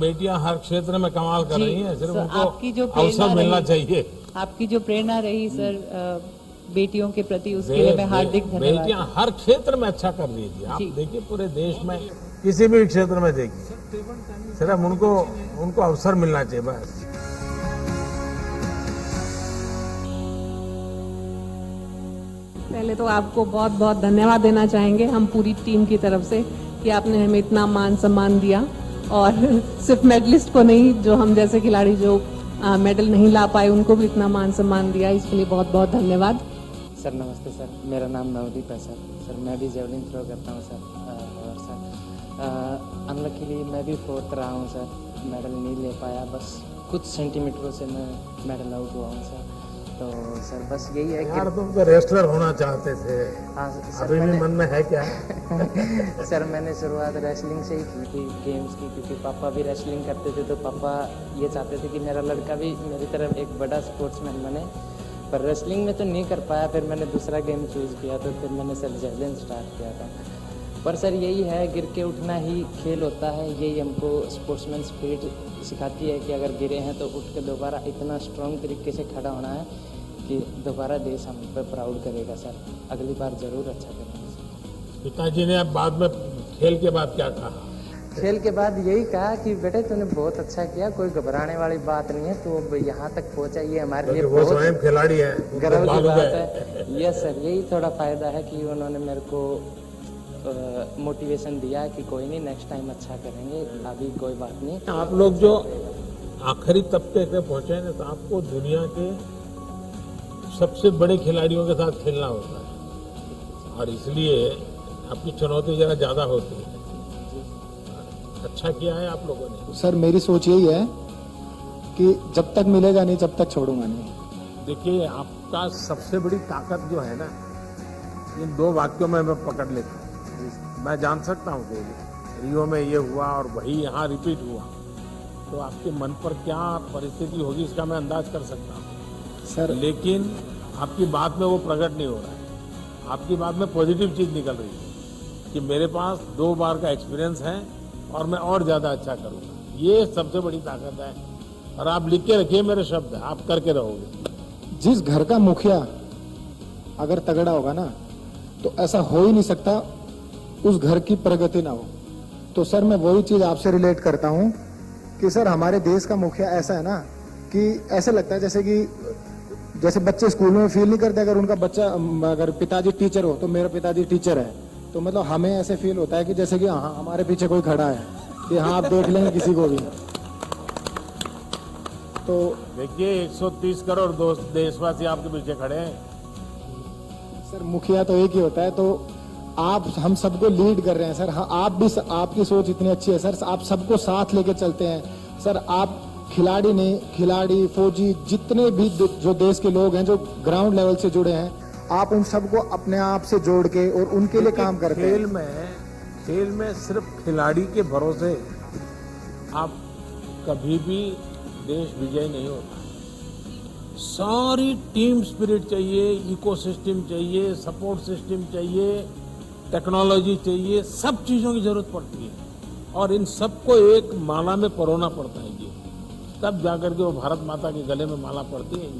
बेटियां हर क्षेत्र में कमाल कर रही हैं, सिर्फ उनको आपकी जो अवसर मिलना चाहिए। आपकी जो प्रेरणा रही सर बेटियों के प्रति, उसके लिए मैं हार्दिक धन्यवाद। बेटियां हर क्षेत्र में अच्छा कर रही थी। आप देखिए पूरे देश में किसी भी क्षेत्र में देखिए, सिर्फ उनको अवसर मिलना चाहिए बस। पहले तो आपको बहुत बहुत धन्यवाद देना चाहेंगे हम पूरी टीम की तरफ से कि आपने हमें इतना मान सम्मान दिया, और सिर्फ मेडलिस्ट को नहीं, जो हम जैसे खिलाड़ी जो मेडल नहीं ला पाए उनको भी इतना मान सम्मान दिया, इसके लिए बहुत बहुत धन्यवाद। सर नमस्ते सर, मेरा नाम नवदीप है सर। सर मैं भी जेवलिन थ्रो करता हूँ सर, और सर अनलकीली मैं भी 4th रहा हूँ सर, मेडल नहीं ले पाया, बस कुछ सेंटीमीटरों से मैं मेडल आउट हुआ हूँ सर। तो सर बस यही है यार तुम तो रेसलर होना चाहते थे। हाँ सर, अभी भी मन में है क्या? सर मैंने शुरुआत रेसलिंग से ही की थी, गेम्स की, क्योंकि पापा भी रेसलिंग करते थे, तो पापा ये चाहते थे कि मेरा लड़का भी मेरी तरफ एक बड़ा स्पोर्ट्समैन बने, पर रेसलिंग में तो नहीं कर पाया। फिर मैंने दूसरा गेम चूज़ किया, तो फिर मैंने सर जेवलिन स्टार्ट किया था। पर सर यही है, गिर के उठना ही खेल होता है, यही हमको स्पोर्ट्समैन स्पिरिट सिखाती है कि अगर गिरे हैं तो उठ के दोबारा इतना स्ट्रॉन्ग तरीके से खड़ा होना है कि दोबारा देश हम पर प्राउड करेगा सर, अगली बार जरूर अच्छा करेंगे। पिताजी ने अब बाद में खेल के बाद क्या कहा? खेल के बाद यही कहा कि बेटे तूने बहुत अच्छा किया, कोई घबराने वाली बात नहीं है, तो अब यहाँ तक पहुँचा, ये हमारे लिए वो स्वयं खिलाड़ी है, गर्व की बात है। यस सर, यही थोड़ा फायदा है कि उन्होंने मेरे को मोटिवेशन दिया कि कोई नहीं, नेक्स्ट टाइम अच्छा करेंगे, अभी कोई बात नहीं। आप लोग जो आखिरी तबके पे पहुंचे हैं तो आपको दुनिया के सबसे बड़े खिलाड़ियों के साथ खेलना होता है, और इसलिए आपकी चुनौती जरा ज्यादा होती है। अच्छा किया है आप लोगों ने। सर मेरी सोच यही है कि जब तक मिलेगा नहीं तब तक छोड़ूंगा नहीं। देखिए आपका सबसे बड़ी ताकत जो है ना, इन 2 वाक्यों में मैं पकड़ लेता हूँ। मैं जान सकता हूँ कि रियो में ये हुआ और वही यहाँ रिपीट हुआ, तो आपके मन पर क्या परिस्थिति होगी इसका मैं अंदाज कर सकता हूँ सर। लेकिन आपकी बात में वो प्रकट नहीं हो रहा है। आपकी बात में पॉजिटिव चीज निकल रही है कि मेरे पास 2 बार का एक्सपीरियंस है और मैं और ज्यादा अच्छा करूँगा। ये सबसे बड़ी ताकत है, और आप लिख के रखिए मेरे शब्द, आप करके रहोगे। जिस घर का मुखिया अगर तगड़ा होगा ना, तो ऐसा हो ही नहीं सकता उस घर की प्रगति ना हो। तो सर मैं वही चीज आपसे रिलेट करता हूँ कि सर हमारे देश का मुखिया ऐसा है ना कि ऐसा लगता है जैसे बच्चे स्कूल में फील नहीं करते अगर उनका बच्चा, अगर पिताजी टीचर हो तो मेरा पिताजी टीचर है, तो मतलब हमें ऐसे फील होता है कि जैसे कि हाँ हमारे पीछे कोई खड़ा है, कि हाँ आप देख लेंगे किसी को भी। तो देखिए 130 करोड़ देशवासी आपके पीछे खड़े हैं। सर मुखिया तो एक ही होता है, तो आप हम सबको लीड कर रहे हैं सर। हाँ आप भी, आपकी सोच इतनी अच्छी है सर, आप सबको साथ लेके चलते हैं सर। आप खिलाड़ी नहीं, खिलाड़ी फौजी जितने भी जो देश के लोग हैं जो ग्राउंड लेवल से जुड़े हैं, आप उन सबको अपने आप से जोड़ के और उनके लिए काम करते हैं। खेल में सिर्फ खिलाड़ी के भरोसे आप कभी भी देश विजय नहीं होता। सारी टीम स्पिरिट चाहिए, इकोसिस्टम चाहिए, सपोर्ट सिस्टम चाहिए, टेक्नोलॉजी चाहिए, सब चीजों की जरूरत पड़ती है, और इन सबको एक माला में परोना पड़ता है ये, तब जाकर के वो भारत माता के गले में माला पड़ती है।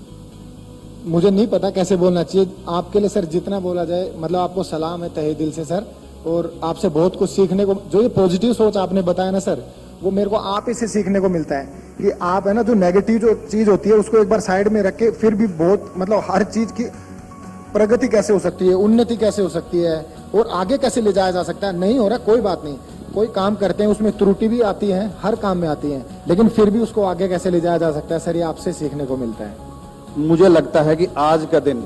मुझे नहीं पता कैसे बोलना चाहिए, आपके लिए सर जितना बोला जाए, मतलब आपको सलाम है तहे दिल से सर, और आपसे बहुत कुछ सीखने को, जो ये पॉजिटिव सोच आपने बताया ना सर, वो मेरे को आप ही से सीखने को मिलता है कि आप है ना जो नेगेटिव जो चीज होती है उसको एक बार साइड में रख के फिर भी बहुत मतलब हर चीज की प्रगति कैसे हो सकती है, उन्नति कैसे हो सकती है और आगे कैसे ले जाया जा सकता है। नहीं हो रहा कोई बात नहीं, कोई काम करते हैं उसमें त्रुटि भी आती है, हर काम में आती है, लेकिन फिर भी उसको आगे कैसे ले जाया जा सकता है सर, ये आपसे सीखने को मिलता है। मुझे लगता है कि आज का दिन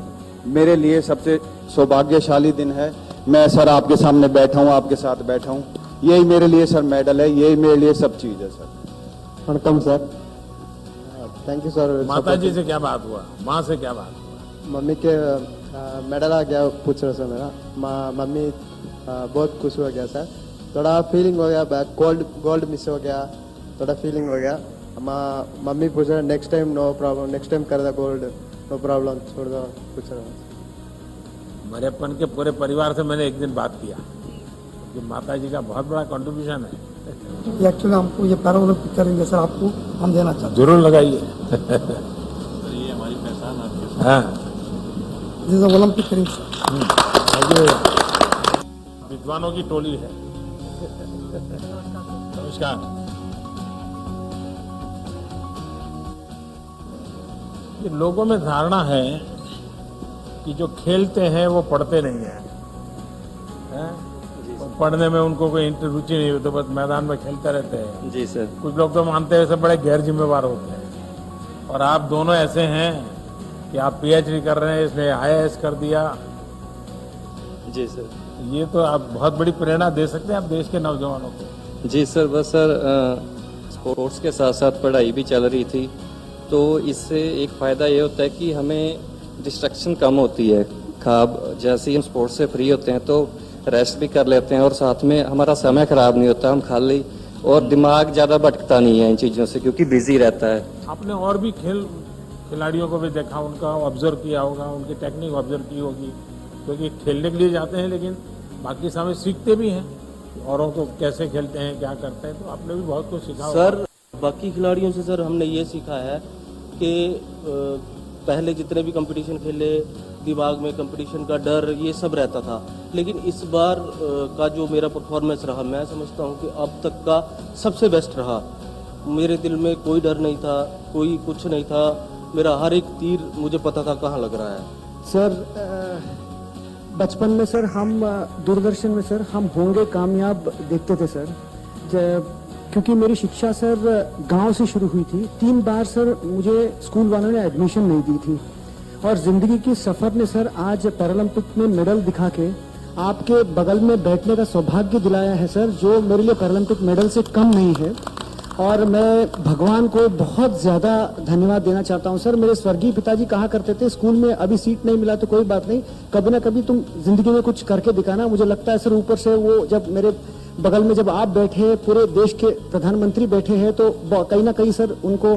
मेरे लिए सबसे सौभाग्यशाली दिन है। मैं सर आपके सामने बैठा हूँ, आपके साथ बैठा हूँ, यही मेरे लिए सर मेडल है, यही मेरे लिए सब चीज है sir. वणकम sir, thank you sir. माता जी से क्या बात हुआ, माँ से क्या बात हुआ? मम्मी के मेडल आ गया पूछ रहे सर मेरा, मम्मी बहुत खुश हो गया सर, थोड़ा फीलिंग हो गया, गोल्ड मिस हो गया, थोड़ा फीलिंग हो गया। मम्मी पूछ रहे next time no problem, next time कर दो गोल्ड, नो प्रॉब्लम, छोड़ दो, पूछ रहे। मरेपन के पूरे परिवार से मैंने एक दिन बात किया कि माता जी का बहुत बड़ा कंट्रीब्यूशन है। एक्चुअली हमको ये पैरा ओलंपिक करेंगे सर, आपको हम देना चाहते हैं। जरूर लगाइए। ये हमारी पहचान आपके हाँ, जैसे ओलंपिक करेंगे सर। विद्वानों की टोली है। नमस्कार। ये लोगों में धारणा है कि जो खेलते हैं वो पढ़ते नहीं हैं, और पढ़ने में उनको कोई रुचि नहीं होती, बस मैदान में खेलते रहते हैं। जी सर। कुछ लोग तो मानते हैं सब बड़े गैर जिम्मेवार होते हैं, और आप दोनों ऐसे हैं कि आप पीएचडी कर रहे हैं, इसने आईएएस कर दिया। जी सर। ये तो आप बहुत बड़ी प्रेरणा दे सकते हैं आप देश के नौजवानों को। जी सर, बस सर स्पोर्ट्स के साथ साथ पढ़ाई भी चल रही थी, तो इससे एक फ़ायदा ये होता है कि हमें डिस्ट्रैक्शन कम होती है। खाब जैसे ही हम स्पोर्ट्स से फ्री होते हैं तो रेस्ट भी कर लेते हैं, और साथ में हमारा समय खराब नहीं होता, हम खाली और दिमाग ज़्यादा भटकता नहीं है इन चीज़ों से, क्योंकि बिजी रहता है। आपने और भी खिलाड़ियों को भी देखा, उनका ऑब्जर्व किया होगा, उनकी टेक्निक ऑब्जर्व की होगी, क्योंकि खेलने के लिए जाते हैं लेकिन बाकी समय सीखते भी हैं औरों को कैसे खेलते हैं, क्या करते हैं, तो आपने भी बहुत कुछ सीखा होगा। सर बाकी खिलाड़ियों से सर हमने ये सीखा है कि पहले जितने भी कंपटीशन खेले दिमाग में कंपटीशन का डर ये सब रहता था, लेकिन इस बार का जो मेरा परफॉर्मेंस रहा, मैं समझता हूँ कि अब तक का सबसे बेस्ट रहा। मेरे दिल में कोई डर नहीं था, कोई कुछ नहीं था, मेरा हर एक तीर मुझे पता था कहाँ लग रहा है। सर बचपन में सर हम दूरदर्शन में सर हम होंगे कामयाब देखते थे सर, क्योंकि मेरी शिक्षा सर गांव से शुरू हुई थी। 3 बार सर मुझे स्कूल वालों ने एडमिशन नहीं दी थी, और जिंदगी की सफर ने सर आज पैरालंपिक में मेडल दिखा के आपके बगल में बैठने का सौभाग्य दिलाया है सर, जो मेरे लिए पैरालंपिक मेडल से कम नहीं है। और मैं भगवान को बहुत ज्यादा धन्यवाद देना चाहता हूं सर। मेरे स्वर्गीय पिताजी कहा करते थे स्कूल में अभी सीट नहीं मिला तो कोई बात नहीं, कभी ना कभी तुम जिंदगी में कुछ करके दिखाना। मुझे लगता है सर ऊपर से वो जब मेरे बगल में जब आप बैठे, पूरे देश के प्रधानमंत्री बैठे हैं, तो कहीं ना कहीं सर उनको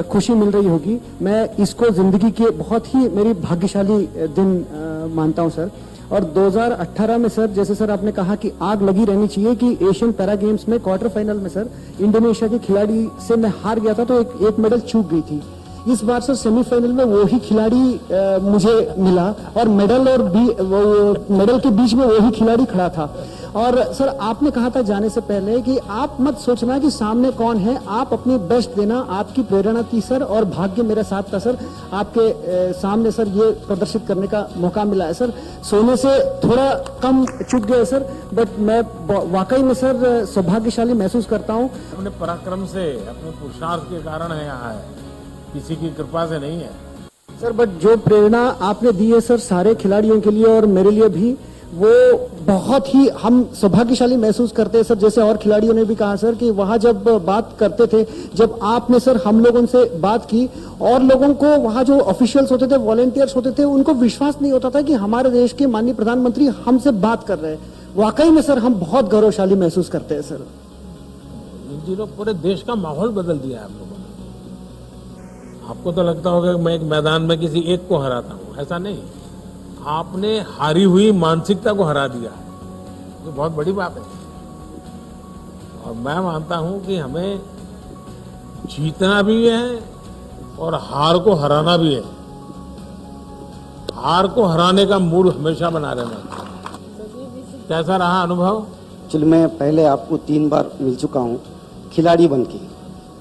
खुशी मिल रही होगी। मैं इसको जिंदगी के बहुत ही मेरी भाग्यशाली दिन मानता हूं सर। और 2018 में सर जैसे सर आपने कहा कि आग लगी रहनी चाहिए कि एशियन पैरा गेम्स में क्वार्टर फाइनल में सर इंडोनेशिया के खिलाड़ी से मैं हार गया था, तो एक मेडल चूक गई थी। इस बार सर सेमीफाइनल में वो ही खिलाड़ी मुझे मिला, और मेडल के बीच में वही खिलाड़ी खड़ा था। और सर आपने कहा था जाने से पहले कि आप मत सोचना कि सामने कौन है, आप अपनी बेस्ट देना, आपकी प्रेरणा थी सर, और भाग्य मेरे साथ था सर। आपके सामने सर ये प्रदर्शित करने का मौका मिला है सर। सोने से थोड़ा कम चुक गया सर, बट मैं वाकई में सर सौभाग्यशाली महसूस करता हूँ। अपने पराक्रम से, अपने पुरुषार्थ के कारण है यहाँ है, किसी की कृपा से नहीं है सर। बट जो प्रेरणा आपने दी है सर सारे खिलाड़ियों के लिए और मेरे लिए भी, वो बहुत ही हम सौभाग्यशाली महसूस करते हैं सर। जैसे और खिलाड़ियों ने भी कहा सर कि वहां जब बात करते थे, जब आपने सर हम लोगों से बात की, और लोगों को वहां जो ऑफिशियल्स होते थे, वॉलंटियर्स होते थे, उनको विश्वास नहीं होता था कि हमारे देश के माननीय प्रधानमंत्री हमसे बात कर रहे हैं। वाकई में सर हम बहुत गौरवशाली महसूस करते हैं सर। इन दिनों पूरे देश का माहौल बदल दिया है आप लोगों ने। आपको तो लगता होगा कि मैं एक मैदान में किसी एक को हराता हूं, ऐसा नहीं, आपने हारी हुई मानसिकता को हरा दिया है, ये बहुत बड़ी बात है। और मैं मानता हूं कि हमें जीतना भी है और हार को हराना भी है। हार को हराने का मूड हमेशा बना रहना चाहिए। कैसा रहा अनुभव? एक्चुअली मैं पहले आपको 3 बार मिल चुका हूँ खिलाड़ी बन के,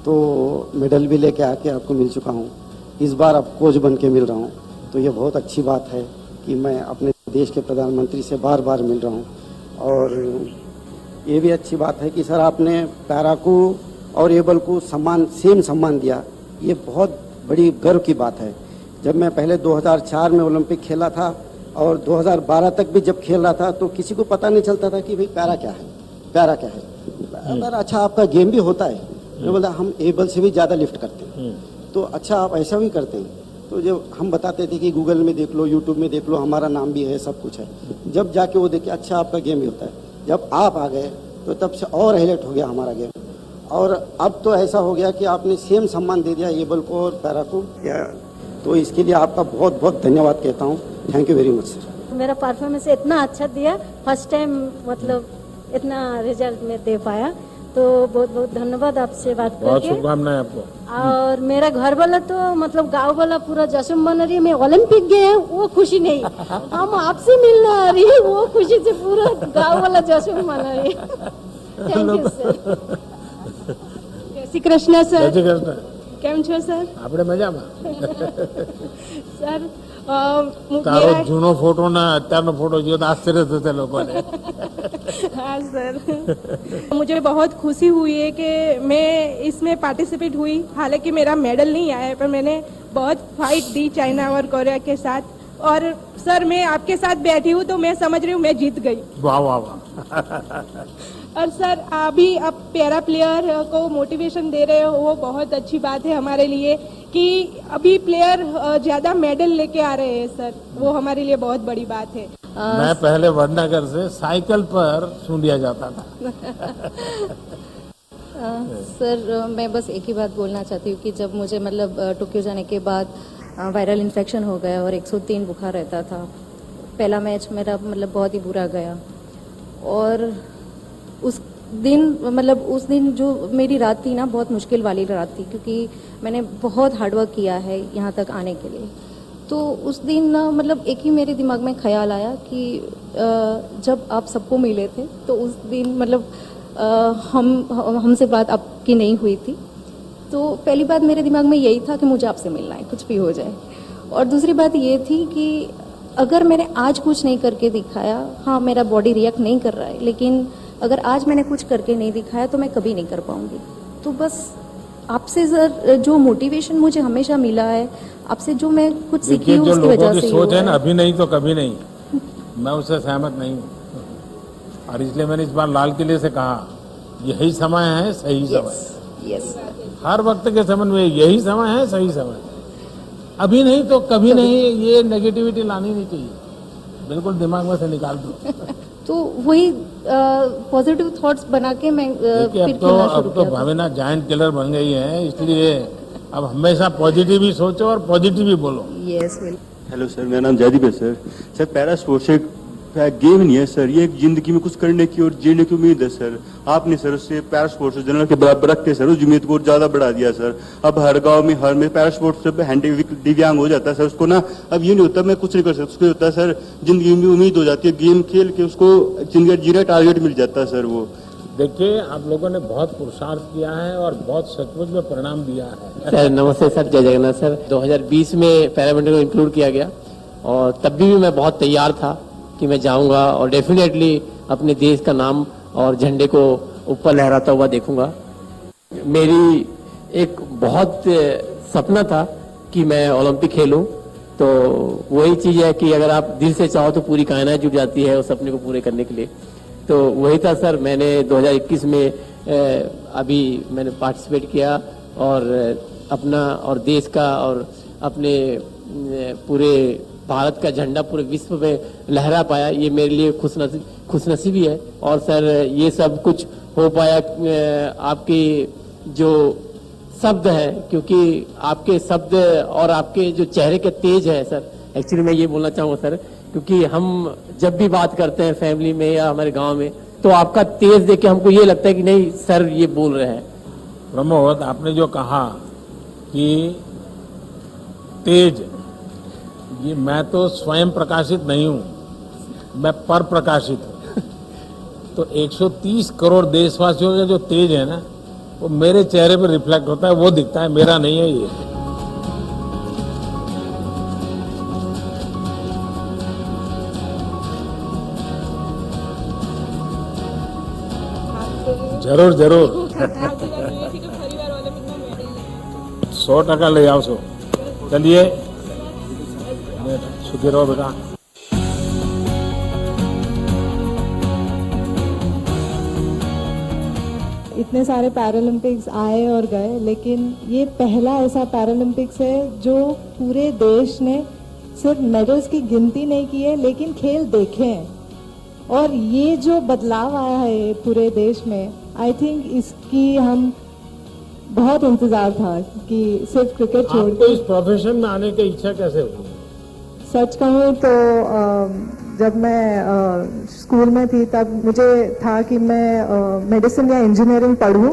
तो मेडल भी लेके आके आपको मिल चुका हूँ। इस बार अब कोच बन के मिल रहा हूँ, तो ये बहुत अच्छी बात है कि मैं अपने देश के प्रधानमंत्री से बार बार मिल रहा हूँ। और ये भी अच्छी बात है कि सर आपने पैरा को और एबल को सेम सम्मान दिया, ये बहुत बड़ी गर्व की बात है। जब मैं पहले 2004 में ओलंपिक खेला था और 2012 तक भी जब खेल रहा था तो किसी को पता नहीं चलता था कि भाई पैरा क्या है, पैरा क्या है। अगर अच्छा आपका गेम भी होता है, मैं बोला हम एबल से भी ज़्यादा लिफ्ट करते हैं, तो अच्छा आप ऐसा भी करते हैं। तो जब हम बताते थे कि गूगल में देख लो, यूट्यूब में देख लो, हमारा नाम भी है, सब कुछ है। जब जाके वो देखे अच्छा आपका गेम भी होता है, जब आप आ गए तो तब से और हाईलाइट हो गया हमारा गेम। और अब तो ऐसा हो गया कि आपने सेम सम्मान दे दिया एबल को और पैरा को, तो इसके लिए आपका बहुत बहुत धन्यवाद कहता हूँ। Thank you very much sir. मेरा परफॉर्मेंस इतना अच्छा दिया, फर्स्ट टाइम मतलब इतना रिजल्ट में दे पाया, तो बहुत बहुत धन्यवाद आपसे बात करके। बहुत शुभकामनाएं आपको। और मेरा घर वाला तो मतलब गांव वाला पूरा जश्न मना रही है, मैं ओलंपिक गए हैं वो खुशी नहीं, हम आपसे मिलने आ रही है वो खुशी से पूरा गांव वाला जश्न मना रही है। Thank you sir. जय श्री कृष्ण सर। जय श्री कृष्ण। કેમ છો સર? આપણે મજામાં. સર તારો જૂનો ફોટો ના અત્યારનો ફોટો જોયો તો આશ્ચર્ય થશે લોકોને. हाँ सर, मुझे बहुत खुशी हुई है कि मैं इसमें पार्टिसिपेट हुई। हालांकि मेरा मेडल नहीं आया है, पर मैंने बहुत फाइट दी चाइना और कोरिया के साथ। और सर मैं आपके साथ बैठी हूँ तो मैं समझ रही हूँ मैं जीत गई। वाह वाह वाह। और सर अभी आप पैरा प्लेयर को मोटिवेशन दे रहे हो, वो बहुत अच्छी बात है हमारे लिए कि अभी प्लेयर ज्यादा मेडल लेके आ रहे हैं सर, वो हमारे लिए बहुत बड़ी बात है। मैं पहले वडनगर से साइकिल पर सूंडिया जाता था। सर मैं बस एक ही बात बोलना चाहती हूँ कि जब मुझे मतलब टोक्यो जाने के बाद वायरल इन्फेक्शन हो गया और 103 बुखार रहता था, पहला मैच मेरा मतलब बहुत ही बुरा गया। और उस दिन जो मेरी रात थी ना, बहुत मुश्किल वाली रात थी, क्योंकि मैंने बहुत हार्डवर्क किया है यहाँ तक आने के लिए। तो उस दिन ना मतलब एक ही मेरे दिमाग में ख्याल आया कि जब आप सबको मिले थे तो उस दिन मतलब हमसे बात आपकी नहीं हुई थी, तो पहली बात मेरे दिमाग में यही था कि मुझे आपसे मिलना है, कुछ भी हो जाए। और दूसरी बात ये थी कि अगर मैंने आज कुछ नहीं करके दिखाया, हाँ मेरा बॉडी रिएक्ट नहीं कर रहा है, लेकिन अगर आज मैंने कुछ करके नहीं दिखाया तो मैं कभी नहीं कर पाऊंगी। तो बस आपसे सर जो मोटिवेशन मुझे हमेशा मिला है, आपसे जो मैं कुछ सीखी हूँ उसकी वजह से सोच है ना, अभी नहीं तो कभी नहीं, मैं उससे सहमत नहीं हूँ। और इसलिए मैंने इस बार लाल किले से कहा यही समय है, सही समय। यस हर वक्त के समय में यही समय है, सही समय। अभी नहीं तो कभी नहीं, ये नेगेटिविटी लानी नहीं चाहिए, बिल्कुल दिमाग में से निकाल दो। तो वही पॉजिटिव थॉट्स बना के मैं फिर खेलना शुरू अब तो भावना जायंट किलर बन गई है, इसलिए अब हमेशा पॉजिटिव ही सोचो और पॉजिटिव ही बोलो। यस हेलो सर, मेरा नाम जयदीप है सर। सर पैरा स्पोर्ट्स एक गेम नहीं है सर, ये एक जिंदगी में कुछ करने की और जीने की उम्मीद है सर। आपने सर उससे पैरा स्पोर्ट्स जनरल के बराबर रख के सर उस उम्मीद को ज्यादा बढ़ा दिया सर। अब हर गांव में हर में पैरा स्पोर्ट्स से दिव्यांग हो जाता है सर, उसको ना अब ये नहीं होता मैं कुछ नहीं कर सकता, उसको होता है सर जिंदगी में उम्मीद हो जाती है, गेम खेल के उसको जिंदगी जीने टारगेट मिल जाता है सर। वो देखिए आप लोगों ने बहुत पुरुषार्थ किया है और बहुत सचमुच में परिणाम दिया है। सर नमस्ते सर, जय जगन्नाथ सर। 2020 में पैरामिलिट्री को इंक्लूड किया गया और तब भी मैं बहुत तैयार था कि मैं जाऊंगा और डेफिनेटली अपने देश का नाम और झंडे को ऊपर लहराता हुआ देखूंगा। मेरी एक बहुत सपना था कि मैं ओलंपिक खेलूं, तो वही चीज है कि अगर आप दिल से चाहो तो पूरी कायनात जुट जाती है उस सपने को पूरे करने के लिए। तो वही था सर, मैंने 2021 में अभी मैंने पार्टिसिपेट किया और अपना और देश का और अपने पूरे भारत का झंडा पूरे विश्व में लहरा पाया, ये मेरे लिए खुशनसीबी है। और सर ये सब कुछ हो पाया आपके जो शब्द हैं, क्योंकि आपके शब्द और आपके जो चेहरे के तेज है सर, एक्चुअली मैं ये बोलना चाहूँगा सर, क्योंकि हम जब भी बात करते हैं फैमिली में या हमारे गांव में तो आपका तेज देख के हमको ये लगता है कि नहीं सर ये बोल रहे हैं। प्रमोद, आपने जो कहा कि तेज, ये मैं तो स्वयं प्रकाशित नहीं हूं, मैं पर प्रकाशित हूं। तो 130 करोड़ देशवासियों का जो तेज है ना, वो मेरे चेहरे पर रिफ्लेक्ट होता है, वो दिखता है, मेरा नहीं है ये। जरूर जरूर 100% ले आओ सो। चलिए सुखी रहो बेटा। इतने सारे पैरालंपिक्स आए और गए, लेकिन ये पहला ऐसा पैरालंपिक्स है जो पूरे देश ने सिर्फ मेडल्स की गिनती नहीं की है, लेकिन खेल देखे हैं। और ये जो बदलाव आया है पूरे देश में, आई थिंक इसकी हम बहुत इंतजार था कि सिर्फ क्रिकेट छोड़ आपको इस प्रोफेशन में आने की इच्छा कैसे हुई? सच कहूँ तो जब मैं स्कूल में थी तब मुझे था कि मैं मेडिसिन या इंजीनियरिंग पढ़ूं,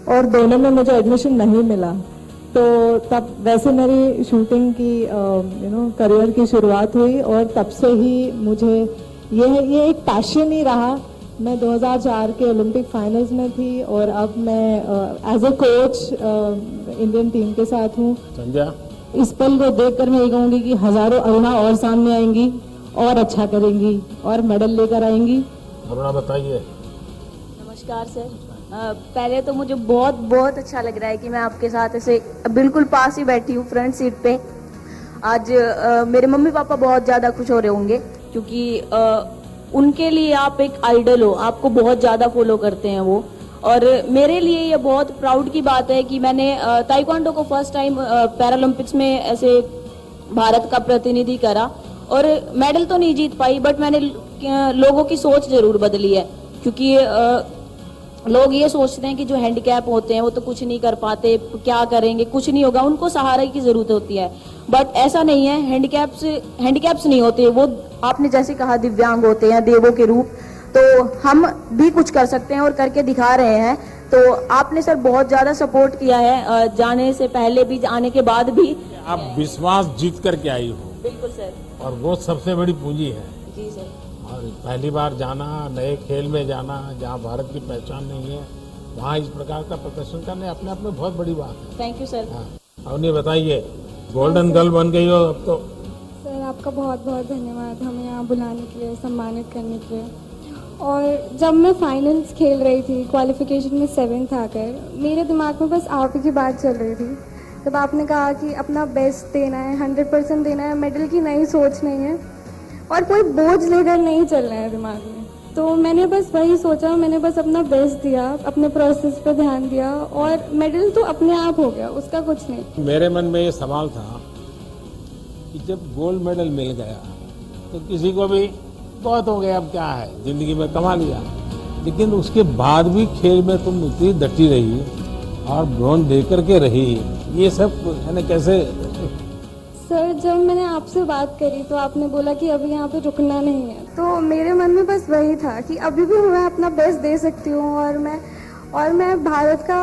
और दोनों में मुझे एडमिशन नहीं मिला। तो तब वैसे मेरी शूटिंग की करियर की शुरुआत हुई, और तब से ही मुझे ये एक पैशन ही रहा। मैं 2004 के ओलंपिक फाइनल्स में थी, और अब मैं as a coach Indian team के साथ हूँ। संध्या, इस पल को देखकर मैं ये कहूँगी कि हजारों अरुणा और सामने आएंगी और अच्छा करेंगी और मेडल लेकर आएंगी। अरुणा बताइए। नमस्कार सर। पहले तो मुझे बहुत बहुत अच्छा लग रहा है कि मैं आपके साथ ऐसे बिल्कुल पास ही बैठी हूँ, फ्रंट सीट पे। आज मेरे मम्मी पापा बहुत ज़्यादा खुश हो रहे होंगे, क्योंकि उनके लिए आप एक आइडल हो, आपको बहुत ज़्यादा फॉलो करते हैं वो। और मेरे लिए ये बहुत प्राउड की बात है कि मैंने ताइक्वांडो को फर्स्ट टाइम पैरालंपिक्स में ऐसे भारत का प्रतिनिधि करा, और मेडल तो नहीं जीत पाई, बट मैंने लोगों की सोच जरूर बदली है। क्योंकि लोग ये सोचते हैं कि जो हैंडीकैप होते हैं वो तो कुछ नहीं कर पाते, क्या करेंगे, कुछ नहीं होगा, उनको सहारे की जरूरत होती है। बट ऐसा नहीं है, हैंडीकैप्स नहीं होते, वो आपने जैसे कहा दिव्यांग होते हैं, देवों के रूप। तो हम भी कुछ कर सकते हैं और करके दिखा रहे हैं। तो आपने सर बहुत ज्यादा सपोर्ट किया है, जाने से पहले भी, आने के बाद भी। आप विश्वास जीत करके आई हो। बिल्कुल सर। और वो सबसे बड़ी पूंजी है। जी सर। और पहली बार जाना, नए खेल में जाना, जहाँ भारत की पहचान नहीं है, वहाँ इस प्रकार का प्रदर्शन करने अपने आप में बहुत बड़ी बात है। Thank you sir. अब नहीं बताइए, गोल्डन गर्ल बन गई हो अब तो। सर आपका बहुत बहुत धन्यवाद हमें यहाँ बुलाने के लिए, सम्मानित करने के लिए। और जब मैं फाइनल्स खेल रही थी, क्वालिफिकेशन में 7th आकर, मेरे दिमाग में बस आप ही की बात चल रही थी। तब आपने कहा कि अपना बेस्ट देना है, 100% देना है, मेडल की नई सोच नहीं है और कोई बोझ लेकर नहीं चलना है दिमाग में। तो मैंने बस वही सोचा, मैंने बस अपना बेस्ट दिया, अपने प्रोसेस पे ध्यान दिया, और मेडल तो अपने आप हो गया, उसका कुछ नहीं। मेरे मन में ये सवाल था कि जब गोल्ड मेडल मिल गया तो किसी को भी बहुत हो गया, अब क्या है, जिंदगी में कमा लिया। लेकिन उसके बाद भी खेल में तुम इतनी डटी रही और ब्रॉन्ज दे करके रही, ये सब यानी कैसे? सर जब मैंने आपसे बात करी तो आपने बोला कि अभी यहाँ पे रुकना नहीं है, तो मेरे मन में बस वही था कि अभी भी मैं अपना बेस्ट दे सकती हूँ और मैं भारत का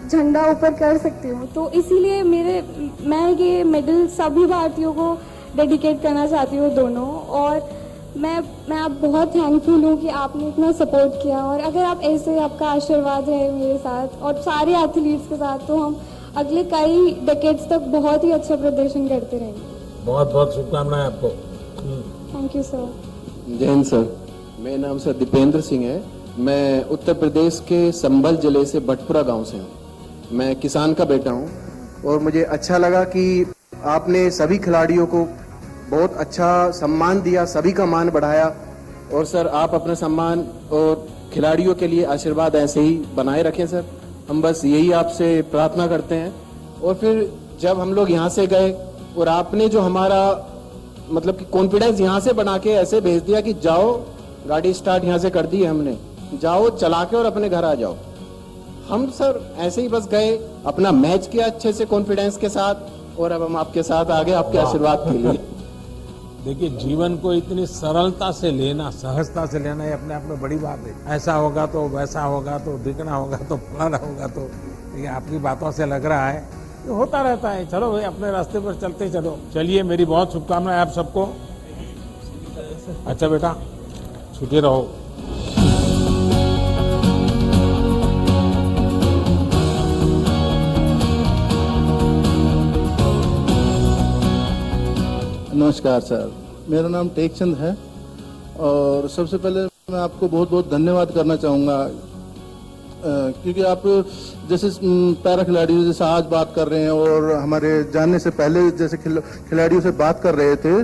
झंडा ऊपर कर सकती हूँ। तो इसीलिए मैं ये मेडल सभी भारतीयों को डेडिकेट करना चाहती हूँ, दोनों। और मैं आप बहुत थैंकफुल हूँ कि आपने इतना सपोर्ट किया, और अगर आप ऐसे, आपका आशीर्वाद रहे मेरे साथ और सारे एथलीट्स के साथ, तो हम अगले कई डेकेड्स तक बहुत ही अच्छा प्रदर्शन करते रहेंगे। बहुत बहुत शुभकामनाएं आपको। Thank you sir. जय हिंद सर। मेरा नाम सर दीपेंद्र सिंह है। मैं उत्तर प्रदेश के संभल जिले से भटपुरा गांव से हूँ। मैं किसान का बेटा हूँ, और मुझे अच्छा लगा कि आपने सभी खिलाड़ियों को बहुत अच्छा सम्मान दिया, सभी का मान बढ़ाया। और सर आप अपना सम्मान और खिलाड़ियों के लिए आशीर्वाद ऐसे ही बनाए रखें सर, हम बस यही आपसे प्रार्थना करते हैं। और फिर जब हम लोग यहाँ से गए और आपने जो हमारा मतलब कि कॉन्फिडेंस यहाँ से बना के ऐसे भेज दिया कि जाओ, गाड़ी स्टार्ट यहाँ से कर दी है हमने, जाओ चला के और अपने घर आ जाओ। हम सर ऐसे ही बस गए, अपना मैच किया अच्छे से कॉन्फिडेंस के साथ, और अब हम आपके साथ आगे आपके आशीर्वाद के लिए। देखिए, जीवन को इतनी सरलता से लेना, सहजता से लेना, ये अपने आप में बड़ी बात है। ऐसा होगा तो वैसा होगा तो दिखना होगा तो फलाना होगा तो, ये आपकी बातों से लग रहा है ये होता रहता है। चलो भाई, अपने रास्ते पर चलते चलो। चलिए, मेरी बहुत शुभकामनाएं आप सबको। अच्छा बेटा, छुट्टी रहो। नमस्कार सर, मेरा नाम टेकचंद है और सबसे पहले मैं आपको बहुत बहुत धन्यवाद करना चाहूँगा क्योंकि आप जैसे पैरा खिलाड़ियों जैसे आज बात कर रहे हैं और हमारे जानने से पहले जैसे खिलाड़ियों से बात कर रहे थे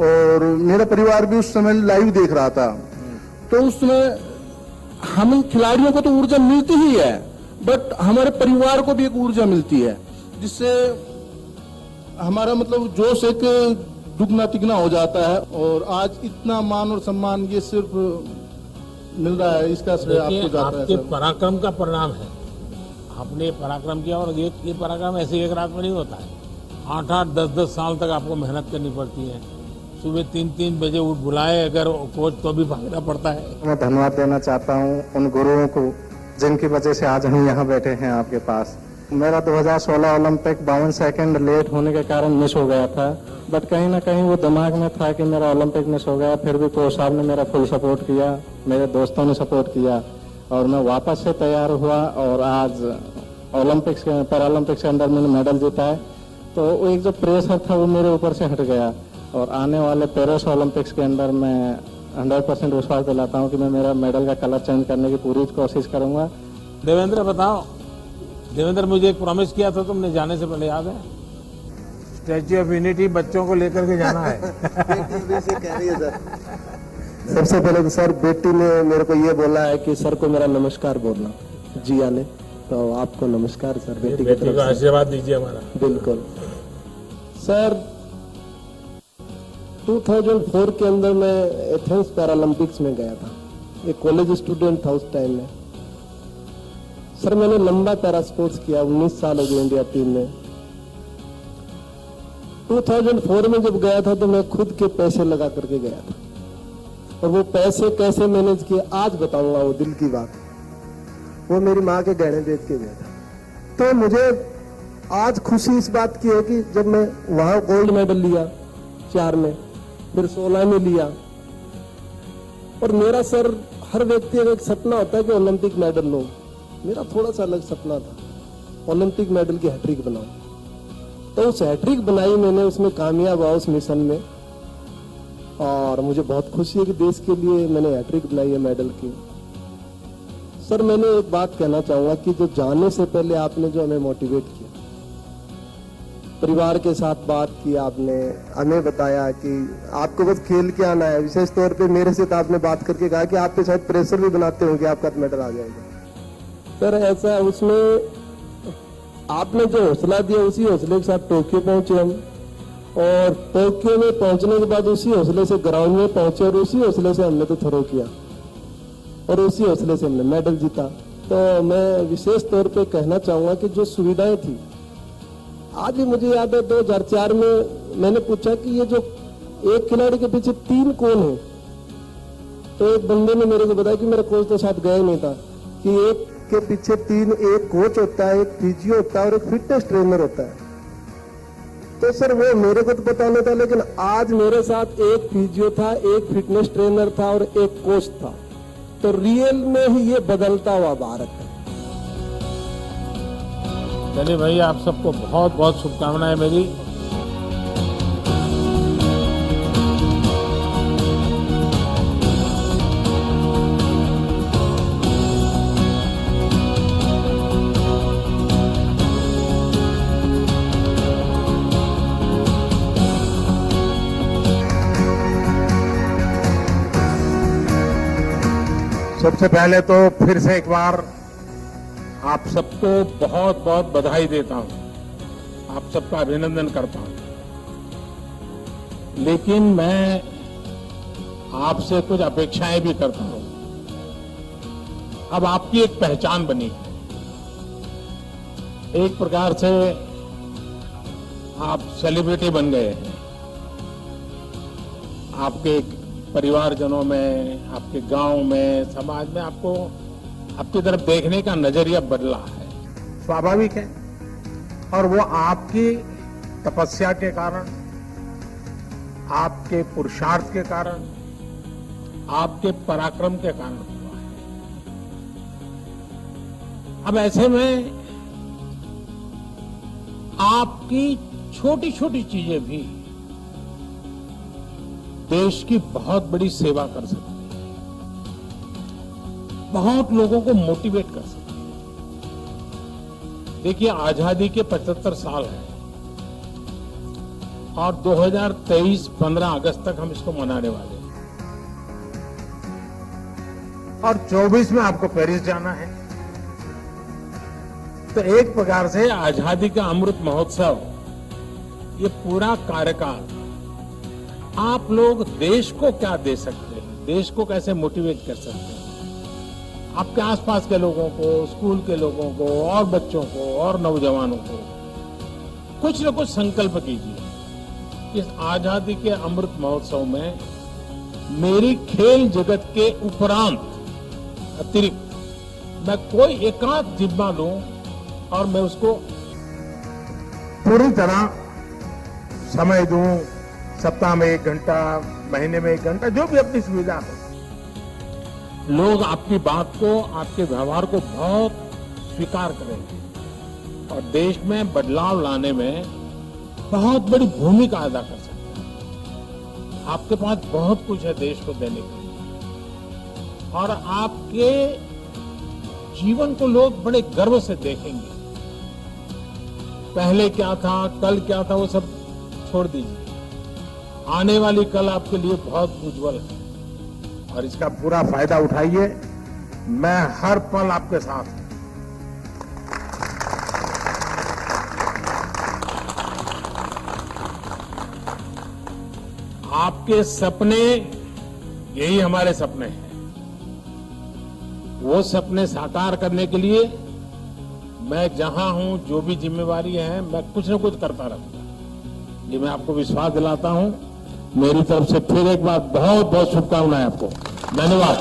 और मेरा परिवार भी उस समय लाइव देख रहा था, तो उस समय हम खिलाड़ियों को तो ऊर्जा मिलती ही है, बट हमारे परिवार को भी एक ऊर्जा मिलती है जिससे हमारा मतलब जोश एक दुगना तिगना हो जाता है और आज इतना मान और सम्मान ये सिर्फ मिल रहा है, इसका श्रेय आपको जाता है। आपके पराक्रम का परिणाम है, आपने पराक्रम किया और ये पराक्रम ऐसे एक रात में नहीं होता है। 8-8, 10-10 साल तक आपको मेहनत करनी पड़ती है। सुबह 3-3 बजे उठ बुलाए अगर कोच तो भी भागना पड़ता है। मैं धन्यवाद देना चाहता हूँ उन गुरुओं को जिनकी वजह से आज हम यहाँ बैठे हैं आपके पास। मेरा 2016 ओलंपिक 52 सेकंड लेट होने के कारण मिस हो गया था, बट कहीं ना कहीं वो दिमाग में था कि मेरा ओलंपिक मिस हो गया। फिर भी कोच साहब ने मेरा फुल सपोर्ट किया, मेरे दोस्तों ने सपोर्ट किया और मैं वापस से तैयार हुआ और आज ओलंपिक्स पैरालंपिक्स के अंदर मैंने मेडल जीता है। तो वो एक जो प्रेशर था वो मेरे ऊपर से हट गया और आने वाले पेरिस ओलंपिक्स के अंदर मैं 100% विश्वास दिलाता हूँ कि मैं मेरा मेडल का कलर चेंज करने की पूरी कोशिश करूंगा। देवेंद्र बताओ, देवेंद्र मुझे एक प्रॉमिस किया था तुमने जाने से पहले, याद है? स्टैच्यू ऑफ यूनिटी बच्चों को लेकर के जाना है। सबसे पहले तो सर बेटी ने मेरे को ये बोला है कि सर को मेरा नमस्कार बोलना, जिया ने, तो आपको नमस्कार सर बेटी की तरफ से आशीर्वाद दीजिए हमारा। बिल्कुल सर। 2004 के अंदर मैं एथेंस पैरालंपिक्स में गया था, एक कॉलेज स्टूडेंट था उस टाइम में। सर मैंने लंबा पैरा स्पोर्ट्स किया, 19 साल हो गए इंडिया टीम में। 2004 में जब गया था तो मैं खुद के पैसे लगा करके गया था और वो पैसे कैसे मैनेज किए आज बताऊंगा, वो दिल की बात। वो मेरी माँ के गहने बेच के गया था। तो मुझे आज खुशी इस बात की है कि जब मैं वहां गोल्ड मेडल लिया 4 में, फिर 16 में लिया। और मेरा सर हर व्यक्ति का एक सपना होता है कि ओलंपिक मेडल लो, मेरा थोड़ा सा अलग सपना था, ओलंपिक मेडल की हैट्रिक बनाऊं। तो उस हैट्रिक बनाई मैंने, उसमें कामयाब हुआ उस मिशन में और मुझे बहुत खुशी है कि देश के लिए मैंने हैट्रिक बनाई है मेडल की। सर मैंने एक बात कहना चाहूंगा कि जो जाने से पहले आपने जो हमें मोटिवेट किया, परिवार के साथ बात की, आपने हमें बताया कि आपको बस खेल के आना है। विशेष तौर पे मेरे से तो आपने बात करके कहा कि आप पे शायद प्रेशर भी बनाते हो कि आपका मेडल आ जाएगा। सर ऐसा उसमें आपने जो हौसला दिया उसी हौसले के साथ टोक्यो पहुंचे हम और टोक्यो में पहुंचने के बाद उसी हौसले से ग्राउंड में पहुंचे और उसी हौसले से हमने तो थ्रो किया और उसी हौसले से हमने मेडल जीता। तो मैं विशेष तौर पे कहना चाहूंगा कि जो सुविधाएं थी, आज भी मुझे याद है 2004 में मैंने पूछा कि ये जो एक खिलाड़ी के पीछे 3 कौन है, तो एक बंदे ने मेरे को बताया कि मेरा कोच तो साथ गया ही नहीं था, कि एक के पीछे 3, एक कोच होता है, एक फिजियो होता है और एक फिटनेस ट्रेनर होता है। तो सर वो मेरे को तो पता नहीं था, लेकिन आज मेरे साथ एक फिजियो था, एक फिटनेस ट्रेनर था और एक कोच था। तो रियल में ही ये बदलता हुआ भारत है। चलिए भाई, आप सबको बहुत बहुत शुभकामनाएं मेरी। सबसे पहले तो फिर से एक बार आप सबको बहुत बहुत बधाई देता हूं, आप सबका अभिनंदन करता हूं। लेकिन मैं आपसे कुछ अपेक्षाएं भी करता हूं। अब आपकी एक पहचान बनी है, एक प्रकार से आप सेलिब्रिटी बन गए हैं। आपके परिवारजनों में, आपके गांव में, समाज में आपको आपकी तरफ देखने का नजरिया बदला है, स्वाभाविक है। और वो आपकी तपस्या के कारण, आपके पुरुषार्थ के कारण, आपके पराक्रम के कारण हुआ है। अब ऐसे में आपकी छोटी छोटी चीजें भी देश की बहुत बड़ी सेवा कर सकते हैं, बहुत लोगों को मोटिवेट कर सकते हैं। देखिए, आजादी के 75 साल हैं और 2023 15 अगस्त तक हम इसको मनाने वाले हैं और 24 में आपको पेरिस जाना है। तो एक प्रकार से आजादी का अमृत महोत्सव, ये पूरा कार्यकाल आप लोग देश को क्या दे सकते हैं, देश को कैसे मोटिवेट कर सकते हैं, आपके आसपास के लोगों को, स्कूल के लोगों को और बच्चों को और नौजवानों को कुछ न कुछ संकल्प कीजिए। इस आजादी के अमृत महोत्सव में मेरी खेल जगत के उपरांत अतिरिक्त मैं कोई एकांत जिम्मा लूं और मैं उसको पूरी तरह समय दूं, सप्ताह में 1 घंटा, महीने में 1 घंटा, जो भी अपनी सुविधा हो। लोग आपकी बात को, आपके व्यवहार को बहुत स्वीकार करेंगे और देश में बदलाव लाने में बहुत बड़ी भूमिका अदा कर सकते हैं। आपके पास बहुत कुछ है देश को देने के लिए और आपके जीवन को लोग बड़े गर्व से देखेंगे। पहले क्या था, कल क्या था, वो सब छोड़ दीजिए। आने वाली कल आपके लिए बहुत उज्जवल है और इसका पूरा फायदा उठाइए। मैं हर पल आपके साथ हूं। आपके सपने, यही हमारे सपने हैं। वो सपने साकार करने के लिए मैं जहां हूं, जो भी जिम्मेवारी है, मैं कुछ न कुछ करता रहूंगा। ये मैं आपको विश्वास दिलाता हूं। मेरी तरफ से फिर एक बार बहुत बहुत शुभकामनाएं आपको। धन्यवाद।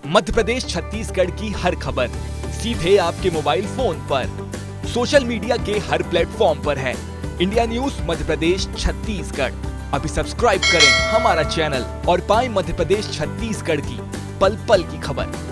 मध्य प्रदेश छत्तीसगढ़ की हर खबर सीधे आपके मोबाइल फोन पर, सोशल मीडिया के हर प्लेटफॉर्म पर है। इंडिया न्यूज मध्य प्रदेश छत्तीसगढ़, अभी सब्सक्राइब करें हमारा चैनल और पाएं मध्य प्रदेश छत्तीसगढ़ की पल पल की खबर।